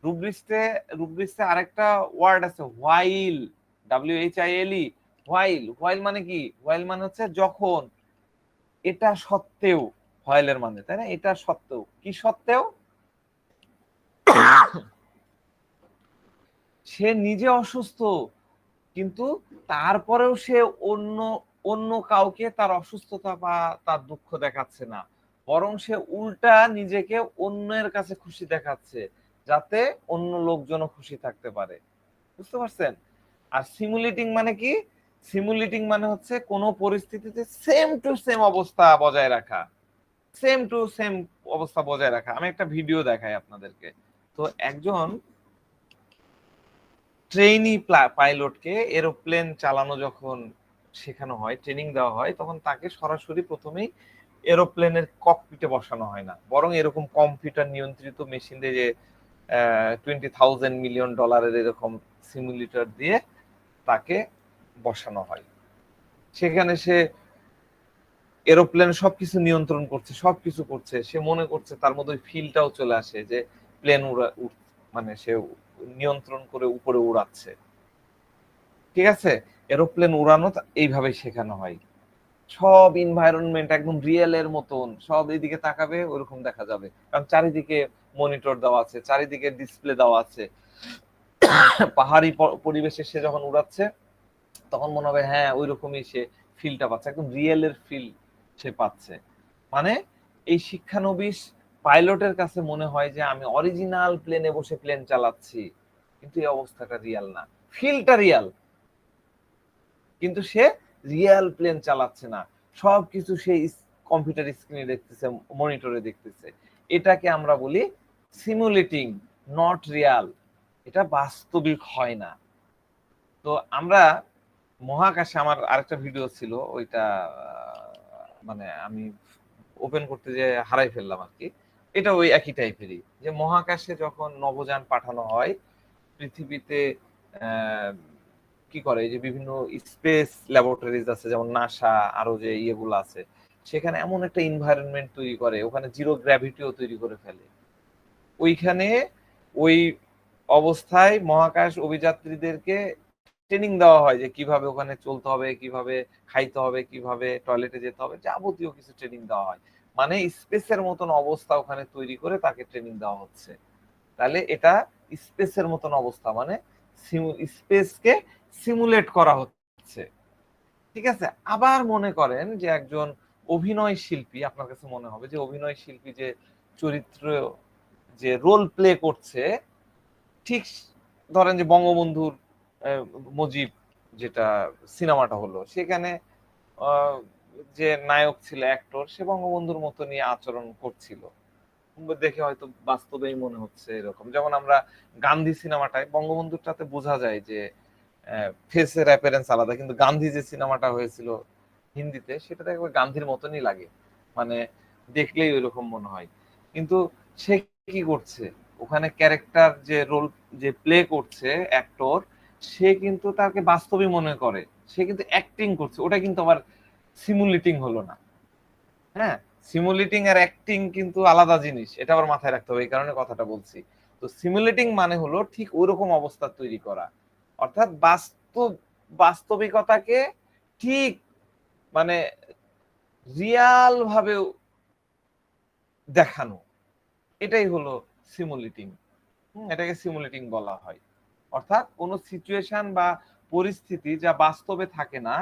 রুব্রিক্সে আরেকটা ওয়ার্ড আছে, হোয়াইল, WHILE, হোয়াইল। হোয়াইল মানে কি? হোয়াইল মানে হচ্ছে যখন, এটা সত্ত্বেও। হোয়াইলের মানে, তাই না? এটা সত্ত্বেও। কি সত্ত্বেও? সে নিজে অসুস্থ কিন্তু তারপরেও সে অন্য অন্য কাউকে তার অসুস্থতা বা তার দুঃখ দেখাচ্ছে না, বরং সে উল্টা নিজেকে অন্যের কাছে খুশি দেখাচ্ছে, যাতে অন্য লোকজনও খুশি থাকতে পারে। বুঝতে পারছেন? আর সিমুলেটিং মানে কি? সিমুলেটিং মানে হচ্ছে কোনো পরিস্থিতিতে সেম টু সেম অবস্থা বজায় রাখা। সেম টু সেম অবস্থা বজায় রাখা। আমি একটা ভিডিও দেখাই আপনাদেরকে। তো একজন ট্রেইনি পাইলটকে এরোপ্লেন চালানো যখন শেখানো হয়, ট্রেনিং দেওয়া হয়, তখন তাকে সরাসরি প্রথমেই এরোপ্লেনের ককপিটে বসানো হয় না, বরং এরকম কম্পিউটার নিয়ন্ত্রিত মেশিন দিয়ে, যে $20,000 মিলিয়ন এরকম সিমুলেটর দিয়ে তাকে বসানো হয়। সেখানে সে এরোপ্লেন সবকিছু নিয়ন্ত্রণ করছে, সবকিছু করছে, সে মনে করছে, তার মধ্যে ফিলটাও চলে আসে যে প্লেন মানে সে নিয়ন্ত্রণ করে উপরে উড়াচ্ছে। ঠিক আছে, এরোপ্লেন উড়ানো এইভাবে শেখানো হয়। সব এনভায়রনমেন্ট একদম রিয়েলের মতন, সব এদিকে তাকাবে ওরকম দেখা যাবে, কারণ চারিদিকে মনিটর দেওয়া আছে, চারিদিকে ডিসপ্লে দেওয়া আছে। পাহাড়ি পরিবেশে সে যখন উড়াচ্ছে তখন মনে হবে হ্যাঁ ওই রকমই সে ফিলটা পাচ্ছে, একদম রিয়েলের ফিল সে পাচ্ছে। মানে এই শিক্ষানবিশ পাইলটের কাছে মনে হয় যে আমি অরিজিনাল প্লেনে বসে প্লেন চালাচ্ছি, কিন্তু এই অবস্থাটা রিয়াল না, ফিলটা রিয়াল, কিন্তু সে রিয়েল প্লেন চালাচ্ছে না, সবকিছু সেই কম্পিউটার স্ক্রিনে দেখতেছে, মনিটরে দেখতেছে। এটাকে আমরা বলি সিমুলেটিং নট রিয়াল, এটা বাস্তবিক হয় না। তো আমরা মহাকাশে, আমার আরেকটা ভিডিও ছিল, ওইটা মানে আমি ওপেন করতে যে হারাই ফেললাম আর কি। এটা ওই একই টাইপেরই, যে মহাকাশে যখন নভোযান পাঠানো হয় পৃথিবীতে কি করে, এই যে বিভিন্ন স্পেস ল্যাবরেটরিজ আছে যেমন নাসা, আরো যে ইয়েগুলো আছে, সেখানে এমন একটা এনভায়রনমেন্ট তৈরি করে, ওখানে জিরো গ্র্যাভিটিও তৈরি করে ফেলে। ওইখানে ওই অবস্থায় মহাকাশ অভিযাত্রীদেরকে ট্রেনিং দেওয়া হয় যে কিভাবে ওখানে চলতে হবে, কিভাবে খাইতে হবে, কিভাবে টয়লেটে যেতে হবে, যাবতীয় কিছু ট্রেনিং দেওয়া হয়। মানে স্পেসের মতন অবস্থা ওখানে তৈরি করে তাকে ট্রেনিং দেওয়া হচ্ছে। তাহলে এটা স্পেসের মতন অবস্থা, মানে স্পেসকে সিমুলেট করা হচ্ছে। ঠিক আছে। আবার মনে করেন যে একজন অভিনয় শিল্পী, আপনার কাছে মনে হবে যে অভিনয় শিল্পী যে চরিত্র, যে রোল প্লে করছে, ঠিক ধরেন যে বঙ্গবন্ধুর মুজিব যেটা সিনেমাটা হলো, সেখানে যে নায়ক ছিল, অ্যাক্টর, সে বঙ্গবন্ধুর মতনই আচরণ করছিল, দেখে হয়তো বাস্তবেই মনে হচ্ছে এরকম। যেমন আমরা গান্ধী সিনেমাটায় বঙ্গবন্ধুরটাতে বোঝা যায় যে ফেসের অ্যাপিয়ারেন্স আলাদা, কিন্তু গান্ধী যে সিনেমাটা হয়েছিল হিন্দিতে, সেটাতে একবার গান্ধীর মতনই লাগে, মানে দেখলেই ওইরকম মনে হয়। কিন্তু সে কি করছে ওখানে, ক্যারেক্টার যে রোল যে প্লে করছে অ্যাক্টর, সে কিন্তু তাকে বাস্তবই মনে করে, সে কিন্তু অ্যাক্টিং করছে, ওটা কিন্তু আবার সিমুলেটিং হলো না। হ্যাঁ, সিমুলেটিং আর অ্যাক্টিং কিন্তু আলাদা জিনিস, এটা আবার মাথায় রাখতে হবে, এই কারণে কথাটা বলছি। তো সিমুলেটিং মানে হলো ঠিক ওইরকম অবস্থা তৈরি করা, অর্থাৎ বাস্তবিকতাকে ঠিক মানে রিয়াল ভাবে দেখানো, এটাই হলো সিমুলেটিং। এটাকে সিমুলেটিং বলা হয়। অর্থাৎ কোন সিচুয়েশন বা পরিস্থিতি যা বাস্তবে থাকে না,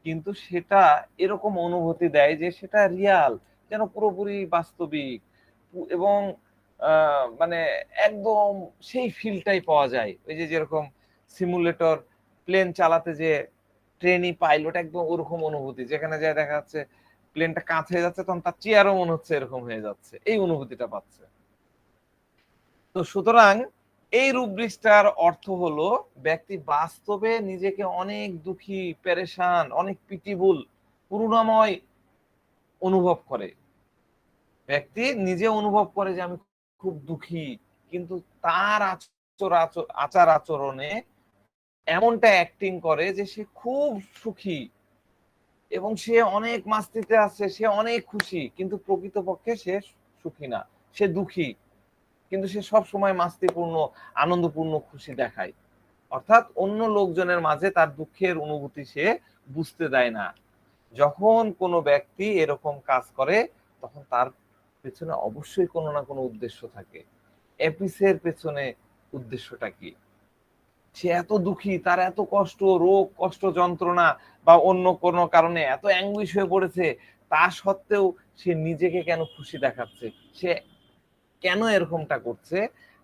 কিন্তু সেটা এরকম অনুভূতি দেয় যে সেটা রিয়াল, যেন পুরোপুরি বাস্তবিক, এবং মানে একদম সেই ফিলটাই পাওয়া যায়। ওই যে যেরকম সিমুলেটর প্লেন চালাতে যে ট্রেনি পাইলট, একদম ওরকম অনুভূতি, যেখানে যায় দেখা যাচ্ছে প্লেনটা কাঁচ হয়ে যাচ্ছে, তখন তার চেয়ারও মনে হচ্ছে এরকম হয়ে যাচ্ছে, এই অনুভূতিটা পাচ্ছে। তো সুতরাং এই রুব্রিক্সটার অর্থ হলো ব্যক্তি বাস্তবে নিজেকে অনেক দুঃখী, পেরেশান, অনেক পিটিবুল, করুণাময় অনুভব করে। ব্যক্তি নিজে অনুভব করে যে আমি খুব দুঃখী, কিন্তু তার আচার আচরণে এমনটা অ্যাক্টিং করে যে সে খুব সুখী এবং সে অনেক মাস্তিতে আছে, সে অনেক খুশি, কিন্তু প্রকৃতপক্ষে সে সুখী না, সে দুঃখী, কিন্তু সে সব সময় মাস্তিপূর্ণ, আনন্দপূর্ণ, খুশি দেখায়। অর্থাৎ অন্য লোকজনের মাঝে তার দুঃখের অনুভূতি সে বুঝতে দেয় না। যখন কোনো ব্যক্তি এরকম কাজ করে, তখন তার পেছনে অবশ্যই কোনো না কোনো উদ্দেশ্য থাকে। এপিসের পেছনে উদ্দেশ্যটা কি? সে এত দুঃখী, তার এত কষ্ট, রোগ, কষ্ট, যন্ত্রণা বা অন্য কোনো কারণে এত অ্যাঙ্গুইশ হয়ে পড়েছে, তা সত্ত্বেও সে নিজেকে কেন খুশি দেখাচ্ছে, সে কেন এরকমটা করছে,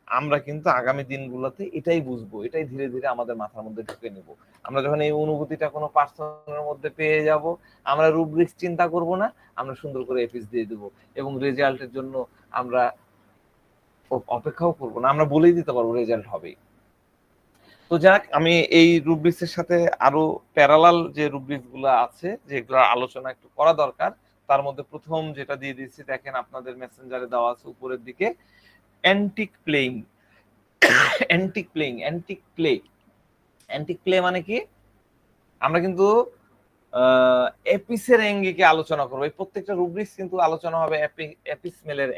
আমরা কিন্তু আগামী দিনগুলোতে এটাই বুঝবো, এটাই ধীরে ধীরে আমাদের মাথার মধ্যে ঢুকে নেব। আমরা যখন এই অনুভূতিটা কোনো পার্সনের মধ্যে পেয়ে যাব, আমরা রুব্রিক্স চিন্তা করব না, আমরা সুন্দর করে এপিস দিয়ে দেব, এবং রেজাল্টের জন্য আমরা অপেক্ষাও করব না, আমরা বলেই দিতে পারবো রেজাল্ট হবে। তো যাক, আমি এই রুব্রিক্সের সাথে আরো প্যারালাল যে রুব্রিক্স গুলো আছে, যেগুলো আলোচনা একটু করা দরকার, তার মধ্যে প্রথম যেটা দিয়ে দিচ্ছি, দেখেন আপনাদের মেসেঞ্জারে দেওয়া আছে উপরের দিকে, antique playing. Antique playing, antique play. Antique play মানে কি? আমরা কিন্তু এপিসের অঙ্গিকে আলোচনা করবো, এই প্রত্যেকটা রুব্রিক্স কিন্তু আলোচনা হবে এপিসমেলের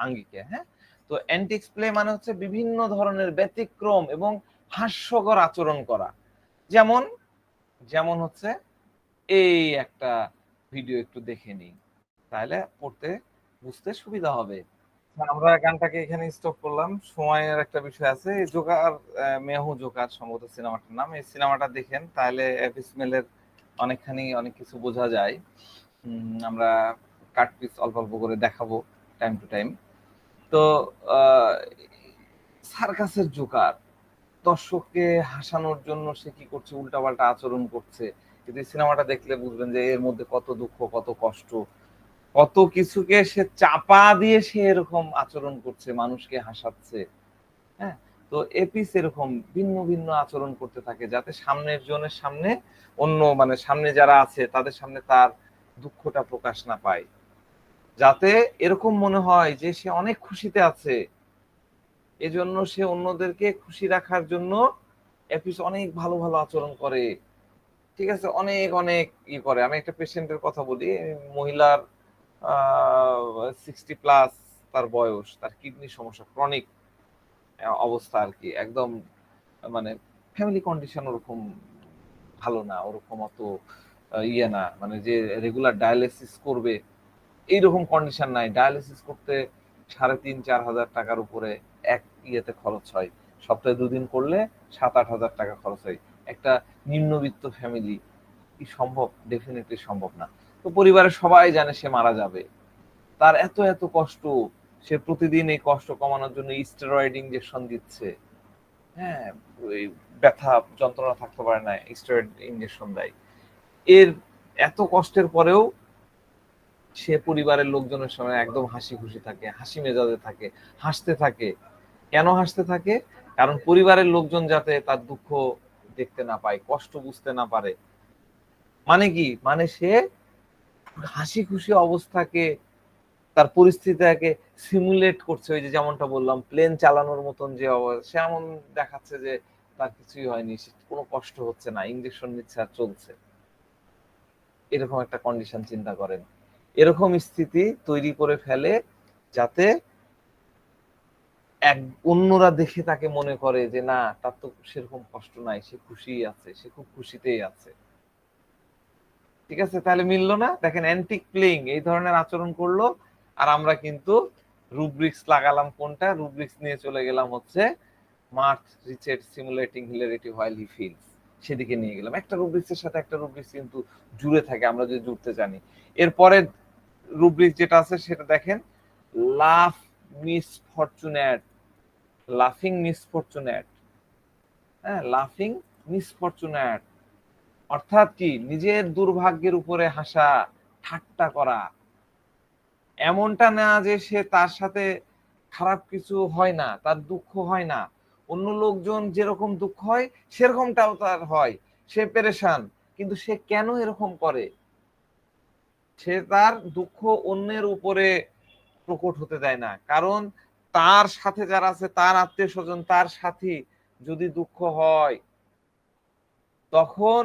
আঙ্গিকে। হ্যাঁ, তো অ্যান্টিক প্লে মানে হচ্ছে বিভিন্ন ধরনের ব্যতিক্রম এবং হাস্যকর আচরণ করা। যেমন যেমন হচ্ছে এই একটা ভিডিও একটু দেখে নিই, তাহলে পড়তে বুঝতে সুবিধা হবে। আমরা গানটাকে এখানে স্টপ করলাম, সময়ের একটা বিষয় আছে। জোকার, মেহু জোকার সম্ভবত সিনেমাটার নাম। এই সিনেমাটা দেখেন, তাহলে এপিসমেলের অনেক কিছু বোঝা যায়। আমরা কাট পিস অল্প অল্প করে দেখাবো টাইম টু টাইম। তো সার্কাসের জোকার, দর্শককে হাসানোর জন্য সে কি করছে, উল্টাপাল্টা আচরণ করছে, কিন্তু এই সিনেমাটা দেখলে বুঝবেন যে এর মধ্যে কত দুঃখ, কত কষ্ট, কত কিছুকে সে চাপা দিয়ে সে এরকম আচরণ করছে, মানুষকে হাসাচ্ছে। হ্যাঁ, তো এপিস এরকম ভিন্ন ভিন্ন আচরণ করতে থাকে যাতে সামনের জনের সামনে অন্য মানে সামনে যারা আছে তাদের সামনে তার দুঃখটা প্রকাশ না পায়, যাতে এরকম মনে হয় যে সে অনেক খুশিতে আছে, এজন্য সে অন্যদেরকে খুশি রাখার জন্য এপিস অনেক ভালো ভালো আচরণ করে। ঠিক আছে, অনেক অনেক করে। আমি একটা পেশেন্টের কথা বলি, মহিলার 60+, তার বয়স, তার কিডনি সমস্যা, ক্রনিক অবস্থা আর কি, একদম মানে ফ্যামিলি কন্ডিশন ওরকম ভালো না, ওরকম অত না, মানে যে রেগুলার ডায়ালিসিস করবে এইরকম কন্ডিশন নাই। ডায়ালিসিস করতে 3,500-4,000 টাকার উপরে এক ইয়েতে খরচ হয়, সপ্তাহে 2 দিন করলে 7-8 হাজার টাকা খরচ হয়। একটা নিম্নবিত্ত ফ্যামিলি কি সম্ভব? ডেফিনেটলি সম্ভব না। তো পরিবারের সবাই জানে সে মারা যাবে, তার এত এত কষ্ট, সে প্রতিদিন এই কষ্ট কমানোর জন্য স্টেরয়েড ইনজেকশন দিচ্ছে। হ্যাঁ, ওই ব্যথা যন্ত্রণা থাকতে পারে না, স্টেরয়েড ইনজেকশন দেয়। এর এত কষ্টের পরেও সে পরিবারের লোকজনের সঙ্গে একদম হাসি খুশি থাকে, হাসি মেজাজে থাকে, হাসতে থাকে। কেন হাসতে থাকে? কারণ পরিবারের লোকজন যাতে তার দুঃখ দেখতে না পায়, কষ্ট বুঝতে না পারে। মানে কি? মানে সে হাসি খুশি অবস্থাকে, তার পরিস্থিতিটাকে সিমুলেট করছে। ওই যে যেমনটা বললাম, প্লেন চালানোর মতন যে সে এমন দেখাচ্ছে যে তার কিছুই হয়নি, কোনো কষ্ট হচ্ছে না, ইনজেকশন নিচ্ছে আর চলছে। এরকম একটা কন্ডিশন চিন্তা করেন। এরকম স্থিতি তৈরি করে ফেলে যাতে অন্যরা দেখে তাকে মনে করে যে না, তার তো সেরকম কষ্ট নাই, সে খুশিই আছে, সে খুব খুশিতেই আছে। ঠিক আছে, তাহলে মিললো না? দেখেন, অ্যান্টিক প্লেইং এই ধরনের আচরণ করলো, আর আমরা কিন্তু রুব্রিক্স লাগালাম কোনটা? রুব্রিক্স নিয়ে চলে গেলাম হচ্ছে mirth wretched simulating hilarity while he feels, সেদিকে নিয়ে গেলাম। একটা রুব্রিক্সের সাথে একটা রুব্রিক্স কিন্তু জুড়ে থাকে, আমরা যদি জুড়তে জানি। এরপরে রুব্রিক্স যেটা আছে সেটা দেখেন, লাফ মিসফরচুনেট, লাফিং মিসফরচুনেট। হ্যাঁ, লাফিং মিসফরচুনেট অর্থাৎ কি? নিজের দুর্ভাগ্যের উপরে হাসা, ঠাট্টা করা। এমনটা না যে সে তার সাথে খারাপ কিছু হয় না, তার দুঃখ হয় না, অন্য লোকজন যেরকম দুঃখ হয় সেরকমটাও তার হয়, সে পেরেশান, কিন্তু সে কেন এরকম করে? সে তার দুঃখ অন্যের উপরে প্রকট হতে দেয় না, কারণ তার সাথে যারা আছে, তার আত্মীয় স্বজন, তার সাথী যদি দুঃখ হয়, তখন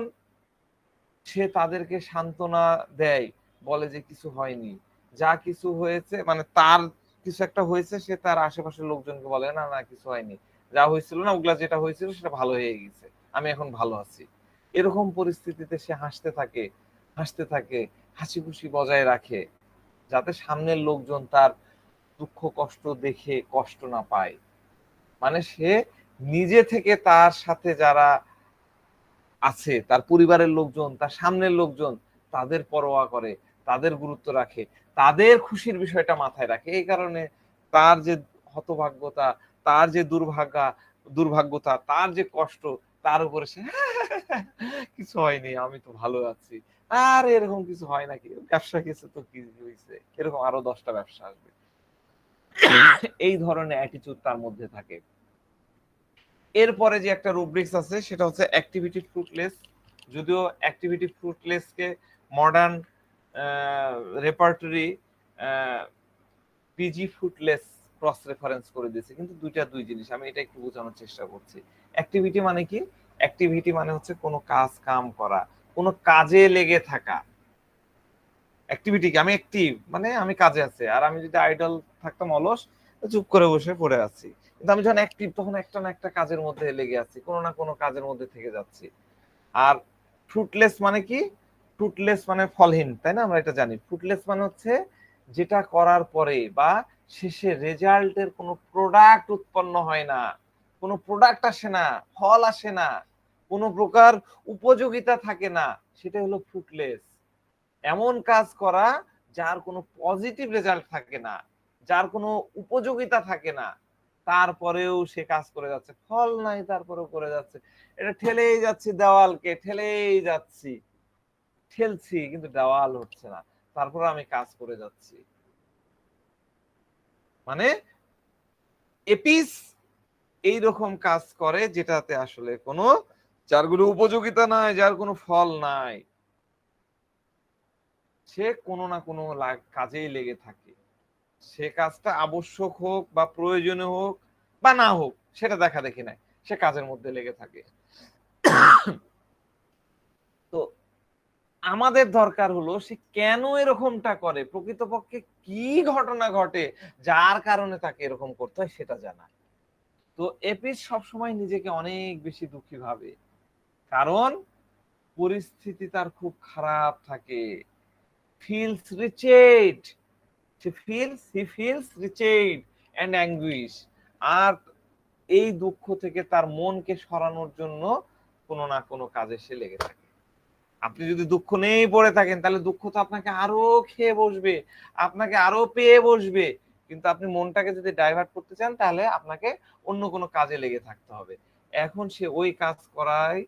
সে তাদেরকে সান্ত্বনা দেয়, বলে যে কিছু হয়নি, যা কিছু হয়েছে মানে তার কিছু একটা হয়েছে, সে তার আশেপাশের লোকজনকে বলে না না কিছু হয়নি, যা হয়েছিল না ওগুলা, যেটা হয়েছিল সেটা ভালো হয়ে গেছে, আমি এখন ভালো আছি। এরকম পরিস্থিতিতে সে হাসতে থাকে, হাসতে থাকে, হাসি খুশি বজায় রাখে, যাতে সামনের লোকজন তার দুঃখ কষ্ট দেখে কষ্ট না পায়। মানে সে নিজে থেকে তার সাথে যারা আছে, তার পরিবারের লোকজন, তার সামনের লোকজন, তাদের পরোয়া করে, তাদের গুরুত্ব রাখে, তাদের খুশির বিষয়টা মাথায় রাখে। এই কারণে তার যে হতভাগ্যতা, তার যে দুর্ভাগ্যতা, তার যে কষ্ট, তার উপরে সে কিছু হয়নি, আমি তো ভালো আছি। আর এরকম কিছু হয় নাকি, ব্যবসা কিছু তো কি হয়েছে, এরকম আরো 10টা ব্যবসা আসবে। এই ধরনের অ্যাটিটিউড তার মধ্যে থাকে। এরপরে যে একটা রুব্রিক্স আছে সেটা হচ্ছে অ্যাক্টিভিটি ফ্রুটলেস। যদিও অ্যাক্টিভিটি ফ্রুটলেসকে modern repertory busy fruitless cross reference করে দিয়েছে, কিন্তু দুইটা দুই জিনিস। আমি এটা একটু বোঝানোর চেষ্টা করছি। অ্যাক্টিভিটি মানে কি? অ্যাক্টিভিটি মানে হচ্ছে কোনো কাজ কাম করা, কোনো কাজে লেগে থাকা। অ্যাক্টিভিটি কি? আমি অ্যাক্টিভ মানে আমি কাজে আছি, আর আমি যদি আইডল থাকতাম, অলস, চুপ করে বসে পড়ে আছি। কিন্তু আমি যখন অ্যাক্টিভ, তখন একটা না একটা কাজের মধ্যে লেগে আছি, কোনো না কোনো কাজের মধ্যে থেকে যাচ্ছি। আর ফ্রুটলেস মানে কি? ফ্রুটলেস মানে ফলহীন, তাই না? আমরা এটা জানি। ফ্রুটলেস মানে হচ্ছে যেটা করার পরে বা শেষে রেজাল্টের কোনো প্রোডাক্ট উৎপন্ন হয় না, কোনো প্রোডাক্ট আসে না, ফল আসে না, কোনো প্রকার উপযোগিতা থাকে না, সেটা হলো ফ্রুটলেস। এমন কাজ করা যার কোনো পজিটিভ রেজাল্ট থাকে না, যার কোনো উপযোগিতা থাকে না, তারপরেও সে কাজ করে যাচ্ছে, ফল নাই তারপরেও করে যাচ্ছে, এটা ঠেলেই যাচ্ছি, দেওয়ালকে ঠেলেই যাচ্ছি, ঠেলছি কিন্তু দেওয়াল হচ্ছে না, তারপরে আমি কাজ করে যাচ্ছি। মানে এপিস এইরকম কাজ করে যেটাতে আসলে কোনো, যার কোনো উপযোগিতা নাই, যার কোনো ফল নাই, সে কোনো না কোনো কাজেই লেগে থাকে। সে কাজটা আবশ্যক হোক বা প্রয়োজনীয় হোক বা না হোক, সেটা দেখা দেখি নাই, সে কাজের মধ্যে লেগে থাকে। তো আমাদের দরকার হলো সে কেন এরকমটা করে, প্রকৃতপক্ষে কি ঘটনা ঘটে যার কারণে তাকে এরকম করতে হয় সেটা জানা। তো এপিস সবসময় নিজেকে অনেক বেশি দুঃখী ভাবে, কারণ পরিস্থিতি তার খুব খারাপ থাকে। feels wretched, he feels wretched and anguish। আর এই দুঃখ থেকে তার মনকে সরানোর জন্য কোনো না কোনো কাজে সে লেগে থাকে। আপনি যদি দুঃখ নেই পড়ে থাকেন, তাহলে দুঃখ তো আপনাকে আরো খেয়ে বসবে, আপনাকে আরো পেয়ে বসবে। কিন্তু আপনি মনটাকে যদি ডাইভার্ট করতে চান, তাহলে আপনাকে অন্য কোনো কাজে লেগে থাকতে হবে। এখন সে ওই কাজ করায়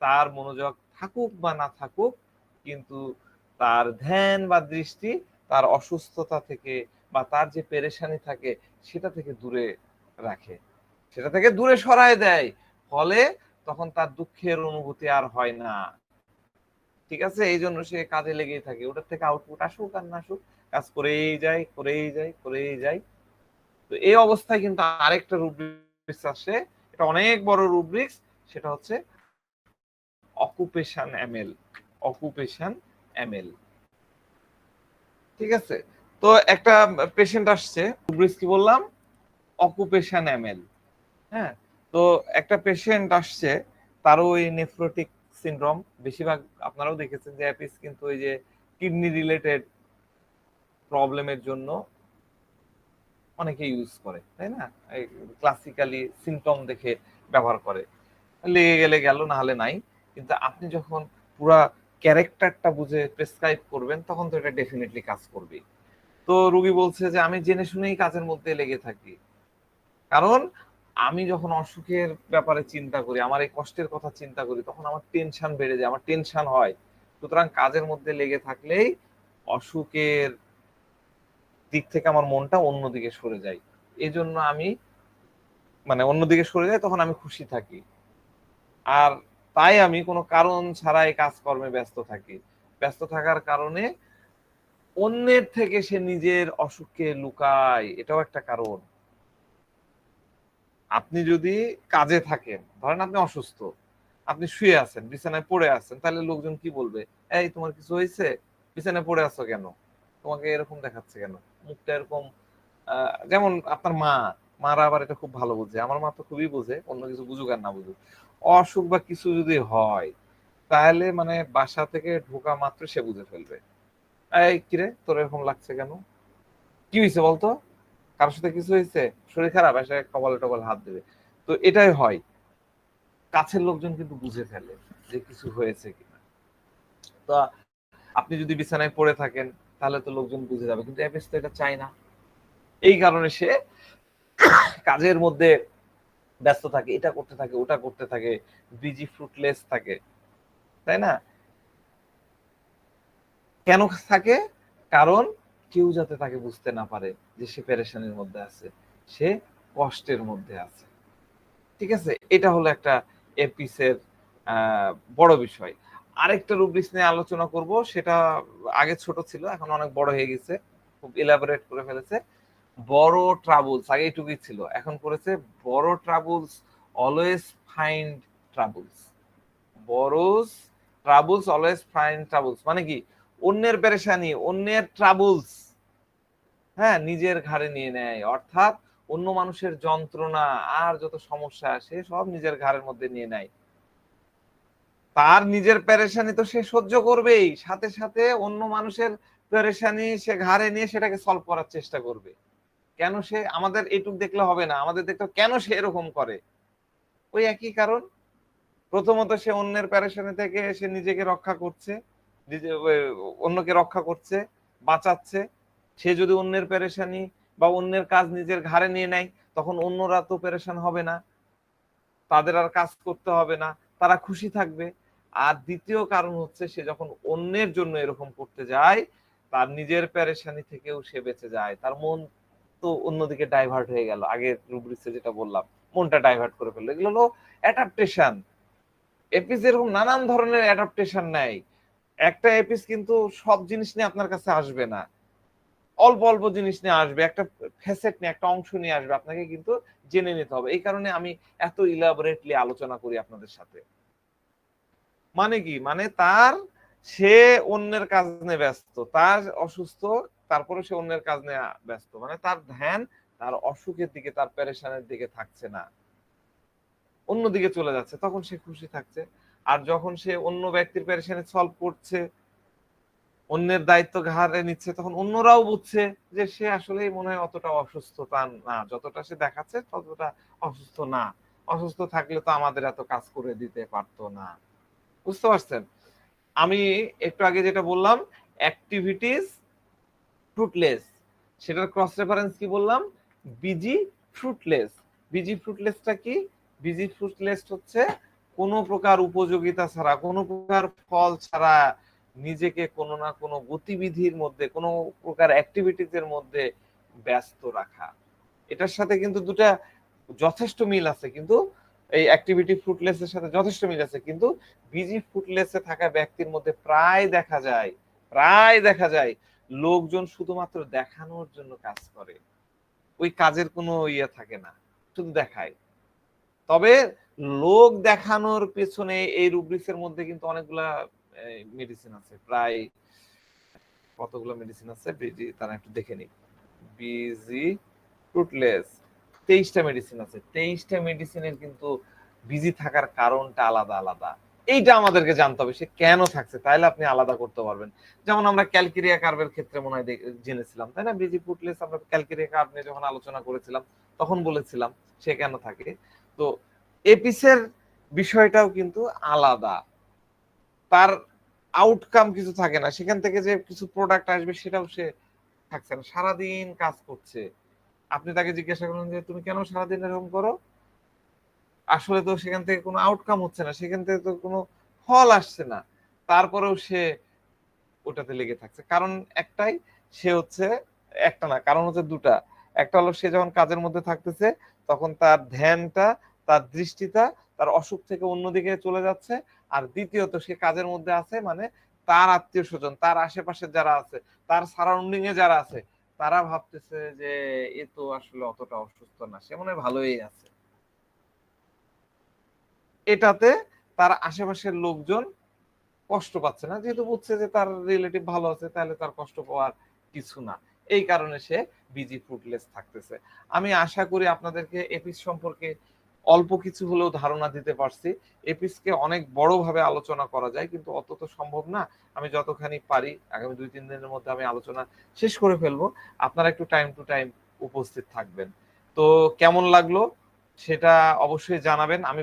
তার মনোযোগ থাকুক বা না থাকুক, কিন্তু তার ধ্যান বা দৃষ্টি তার অসুস্থতা থেকে বা তার যে পেরেশানি থাকে সেটা থেকে দূরে রাখে, সেটা থেকে দূরে সরায় দেয়। ফলে তখন তার দুঃখের অনুভূতি আর হয় না। ঠিক আছে, এই জন্য সে কাজে লেগেই থাকে, ওটার থেকে আউটপুট আসুক আর না আসুক, কাজ করেই যায় করেই যায় করেই যায়। তো এই অবস্থায় কিন্তু আরেকটা রুব্রিক্স আসে, এটা অনেক বড় রুব্রিক্স, সেটা হচ্ছে অকুপেশন এমএল। অকুপেশন এমএল, ঠিক আছে। তো একটা পেশেন্ট আসছে, রুব্রিক্স কি বললাম, অকুপেশন এমএল। হ্যাঁ, তো একটা পেশেন্ট আসছে, তারও ওই নেফ্রোটিক সিনড্রোম। বেশিরভাগ আপনারাও দেখেছেন যে অ্যাপিস কিন্তু ওই যে কিডনি রিলেটেড প্রবলেমের জন্য অনেকে ইউজ করে, তাই না? ক্লাসিক্যালি সিমটম দেখে ব্যবহার করে, লেগে গেলে গেল, না হলে নাই। কিন্তু আপনি যখন পুরা ক্যারেক্টারটা বুঝে প্রেসক্রাইব করবেন, তখন তো এটা ডেফিনেটলি কাজ করবে। তো রোগী বলছে যে আমি জেনে শুনেই কাজের মধ্যে লেগে থাকি, কারণ আমি যখন অসুখের ব্যাপারে চিন্তা করি, আমার এই কষ্টের কথা চিন্তা করি, তখন আমার টেনশন বেড়ে যায়, আমার টেনশন হয়। সুতরাং কাজের মধ্যে লেগে থাকলেই অসুখের দিক থেকে আমার মনটা অন্যদিকে সরে যায়। এই জন্য আমি মানে অন্যদিকে সরে যাই, তখন আমি খুশি থাকি। আর তাই আমি কোনো কারণ ছাড়াই কাজকর্মে ব্যস্ত থাকি। ব্যস্ত থাকার কারণে অন্যের থেকে সে নিজের অসুখকে লুকায়, এটাও একটা কারণ। আপনি যদি কাজে থাকেন, ধরেন আপনি অসুস্থ, আপনি শুয়ে আছেন, বিছানায় পড়ে আছেন, তাহলে লোকজন কি বলবে, এই তোমার কিছু হয়েছে, বিছানায় পড়ে আছো কেন, তোমাকে এরকম দেখাচ্ছে কেন, মুখটা এরকম। যেমন আপনার মা, মারা আবার এটা খুব ভালো বুঝে, আমার মা তো খুবই বুঝে, অন্য কিছু বুঝুক আর না বুঝুক, অসুখ বা কিছু যদি হয়, তাহলে মানে বাসা থেকে ঢোকা মাত্র সে বুঝে ফেলবে। এই কিরে তোর এরকম লাগছে কেন, কি হয়েছে বলতো, কারোর সাথে কিছু হয়েছে, শরীর খারাপ, এসে কপালে টপালে হাত দেবে। তো এটাই হয়, কাছের লোকজন কিন্তু বুঝে ফেলে যে কিছু হয়েছে কিনা। তো আপনি যদি বিছানায় পড়ে থাকেন, তাহলে তো লোকজন বুঝে যাবে, কিন্তু অ্যাপিস তো এটা চায় না। এই কারণে সে কাজের মধ্যে ব্যস্ত থাকে, এটা করতে থাকে ওটা করতে থাকে, বিজি ফ্রুটলেস থাকে, তাই না? কেন থাকে? কারণ কেউ যাতে তাকে বুঝতে না পারে যে সে পেরেশানির মধ্যে আছে, সে কষ্টের মধ্যে আছে। ঠিক আছে, এটা হলো একটা এপিসের বড় বিষয়। আরেকটা রুব্রিক্স নিয়ে আলোচনা করব, সেটা আগে ছোট ছিল, এখন অনেক বড় হয়ে গেছে, খুব ইলাবোরেট করে ফেলেছে। বড় ট্রাবলস, আগে এটুকুই ছিল, এখন করেছে বড় ট্রাবলস অলওয়েজ ফাইন্ড ট্রাবলস। বড় ট্রাবলস অলওয়েজ ফাইন্ড ট্রাবলস মানে কি, অন্যের পেরেশানি, অন্যের ট্রাবলস, হ্যাঁ, নিজের ঘাড়ে নিয়ে নেয়। অর্থাৎ অন্য মানুষের যন্ত্রণা আর যত সমস্যা আসে সব নিজের ঘাড়ের মধ্যে নিয়ে নেয়। তার নিজের পেরেশানি তো সে সহ্য করবেই, সাথে সাথে অন্য মানুষের পেরেশানি সে ঘাড়ে নিয়ে সেটাকে সলভ করার চেষ্টা করবে। কেন সে, আমাদের এইটুক দেখলে হবে না, আমাদের দেখতে কেন সে এরকম করে, ওই একই কারণ। প্রথমত সে অন্যের পেরেশানি থেকে সে নিজেকে রক্ষা করছে, নিজে অন্যকে রক্ষা করছে, বাঁচাচ্ছে। সে যদি অন্যের পেরেশানি বা অন্যের কাজ নিজের ঘাড়ে নিয়ে নেয়, তখন অন্যরা তো পেরেশান হবে না, তাদের আর কাজ করতে হবে না, তারা খুশি থাকবে। আর দ্বিতীয় কারণ হচ্ছে, সে যখন অন্যের জন্য এরকম করতে যায়, তার নিজের পেরেশানি থেকেও সে বেঁচে যায়, তার মন তো অন্যদিকে ডাইভার্ট হয়ে গেল। আগের রুব্রিক্সে যেটা বললাম, মনটা ডাইভার্ট করে ফেললো। এগুলো হলো অ্যাডাপ্টেশন। এপিস এরকম নানান ধরনের অ্যাডাপ্টেশন নেয়। একটা এপিস কিন্তু সব জিনিস নিয়ে আপনার কাছে আসবে না, অল্প অল্প জিনিস নিয়ে আসবে, একটা ফেসেট নিয়ে, একটা অংশ নিয়ে আসবে, আপনাকে কিন্তু জেনে নিতে হবে। এই কারণে আমি এত ইলাবোরেটলি আলোচনা করি আপনাদের সাথে। মানে কি, মানে সে অন্যের কাজ নিয়ে ব্যস্ত, তার অসুস্থ, তারপরে সে অন্যের কাজ নিয়ে ব্যস্ত, মানে তার ধ্যান তার অসুখের দিকে, তার পেরেশানের দিকে থাকছে না, অন্যদিকে চলে যাচ্ছে, তখন সে খুশি থাকছে। আর যখন সে অন্য ব্যক্তির পেরেশানি সলভ করছে, অন্যের দায়িত্ব ঘাড়ে নিচ্ছে, তখন অন্যরাও বুঝছে যে সে আসলে মনে হয় অতটা অসুস্থ তা না, যতটা সে দেখাচ্ছে ততটা অসুস্থ না। অসুস্থ থাকলে তো আমাদের এত কাজ করে দিতে পারতো না। বুঝতে পারছেন? আমি একটু আগে যেটা বললাম, অ্যাক্টিভিটিস ফ্রুটলেস, সেটার ক্রস রেফারেন্স কি বললাম? Busy fruitless. বিজি ফ্রুটলেসটা কি? বিজি ফ্রুটলেস হচ্ছে কোনো প্রকার উপযোগিতা ছাড়া, কোনো প্রকার ফল ছাড়া নিজেকে কোনো না কোনো গতিবিধির মধ্যে, কোনো প্রকার অ্যাক্টিভিটিস এর মধ্যে ব্যস্ত রাখা। এটার সাথে কিন্তু দুটা যথেষ্ট মিল আছে, কিন্তু এই অ্যাক্টিভিটি ফ্রুটলেস এর সাথে যথেষ্ট মিল আছে, কিন্তু বিজি ফ্রুটলেসে থাকা ব্যক্তির মধ্যে প্রায় দেখা যায় লোকজন শুধুমাত্র দেখানোর জন্য কাজ করে, ওই কাজের কোনো ইয়ে থাকে না, শুধু দেখায়। তবে লোক দেখানোর পেছনে এই রুব্রিক্সের মধ্যে কিন্তু অনেকগুলা মেডিসিন আছে, প্রায় কতগুলো মেডিসিন আছে বিজি, তারা একটু দেখে নিই। বিজি ফ্রুটলেস 23টা মেডিসিন আছে। 23টা মেডিসিনের কিন্তু বিজি থাকার কারণটা আলাদা আলাদা, এইটা আমাদেরকে জানতে হবে সে কেন থাকছে, তাইলে আপনি আলাদা করতে পারবেন। যেমন আমরা ক্যালকেরিয়া কার্ভের ক্ষেত্রে মনে হয় জেনেছিলাম, তাই না? বিজি ফ্রুটলেস আমরা ক্যালকেরিয়া কার্ভ নিয়ে যখন আলোচনা করেছিলাম তখন বলেছিলাম সে কেন থাকে। তো এপিসের বিষয়টাও কিন্তু আলাদা, তার আউটকাম কিছু থাকে না, সেখান থেকে যে কিছু প্রোডাক্ট আসবে সেটাও সে থাকছে না, সারাদিন কাজ করছে। আপনি তাকে জিজ্ঞাসা করলেন যে তুমি কেন সারাদিন এরকম করো, আসলে তো সেখান থেকে কোনো আউটকাম হচ্ছে না, সেখান থেকে তো কোনো ফল আসছে না, তারপরেও সে ওটাতে লেগে থাকছে। কারণ একটাই, সে হচ্ছে একটা না, কারণ হচ্ছে দুটা। একটা হলো সে যখন কাজের মধ্যে থাকতেছে তখন তার ধ্যানটা, তার দৃষ্টিটা তার অসুখ থেকে অন্যদিকে চলে যাচ্ছে। আর দ্বিতীয়ত সে কাজের মধ্যে আছে, মানে তার আত্মীয় স্বজন, তার আশেপাশে যারা আছে, তার সারাউন্ডিং এ যারা আছে, তারা ভাবতেছে যে এ তো আসলে অতটা অসুস্থ না, সে মনে হয় ভালোই আছে। এটাতে তার আশেপাশের লোকজন কষ্ট পাচ্ছে না, যেহেতু বুঝছে যে তার রিলেটিভ ভালো আছে, তাহলে তার কষ্ট পাওয়ার কিছু না। এই কারণে সে বিজি ফ্রুটলেস থাকতেছে। আমি আশা করি আপনাদেরকে এপিস সম্পর্কে অল্প কিছু হলেও ধারণা দিতে পারছি। এপিসকে অনেক বড়ভাবে আলোচনা করা যায়, কিন্তু অত তো সম্ভব না। আমি যতখানি পারি আগামী 2-3 দিনের মধ্যে আমি আলোচনা শেষ করে ফেলবো। আপনারা একটু টাইম টু টাইম উপস্থিত থাকবেন। তো কেমন লাগলো সেটা অবশ্যই জানাবেন। আমি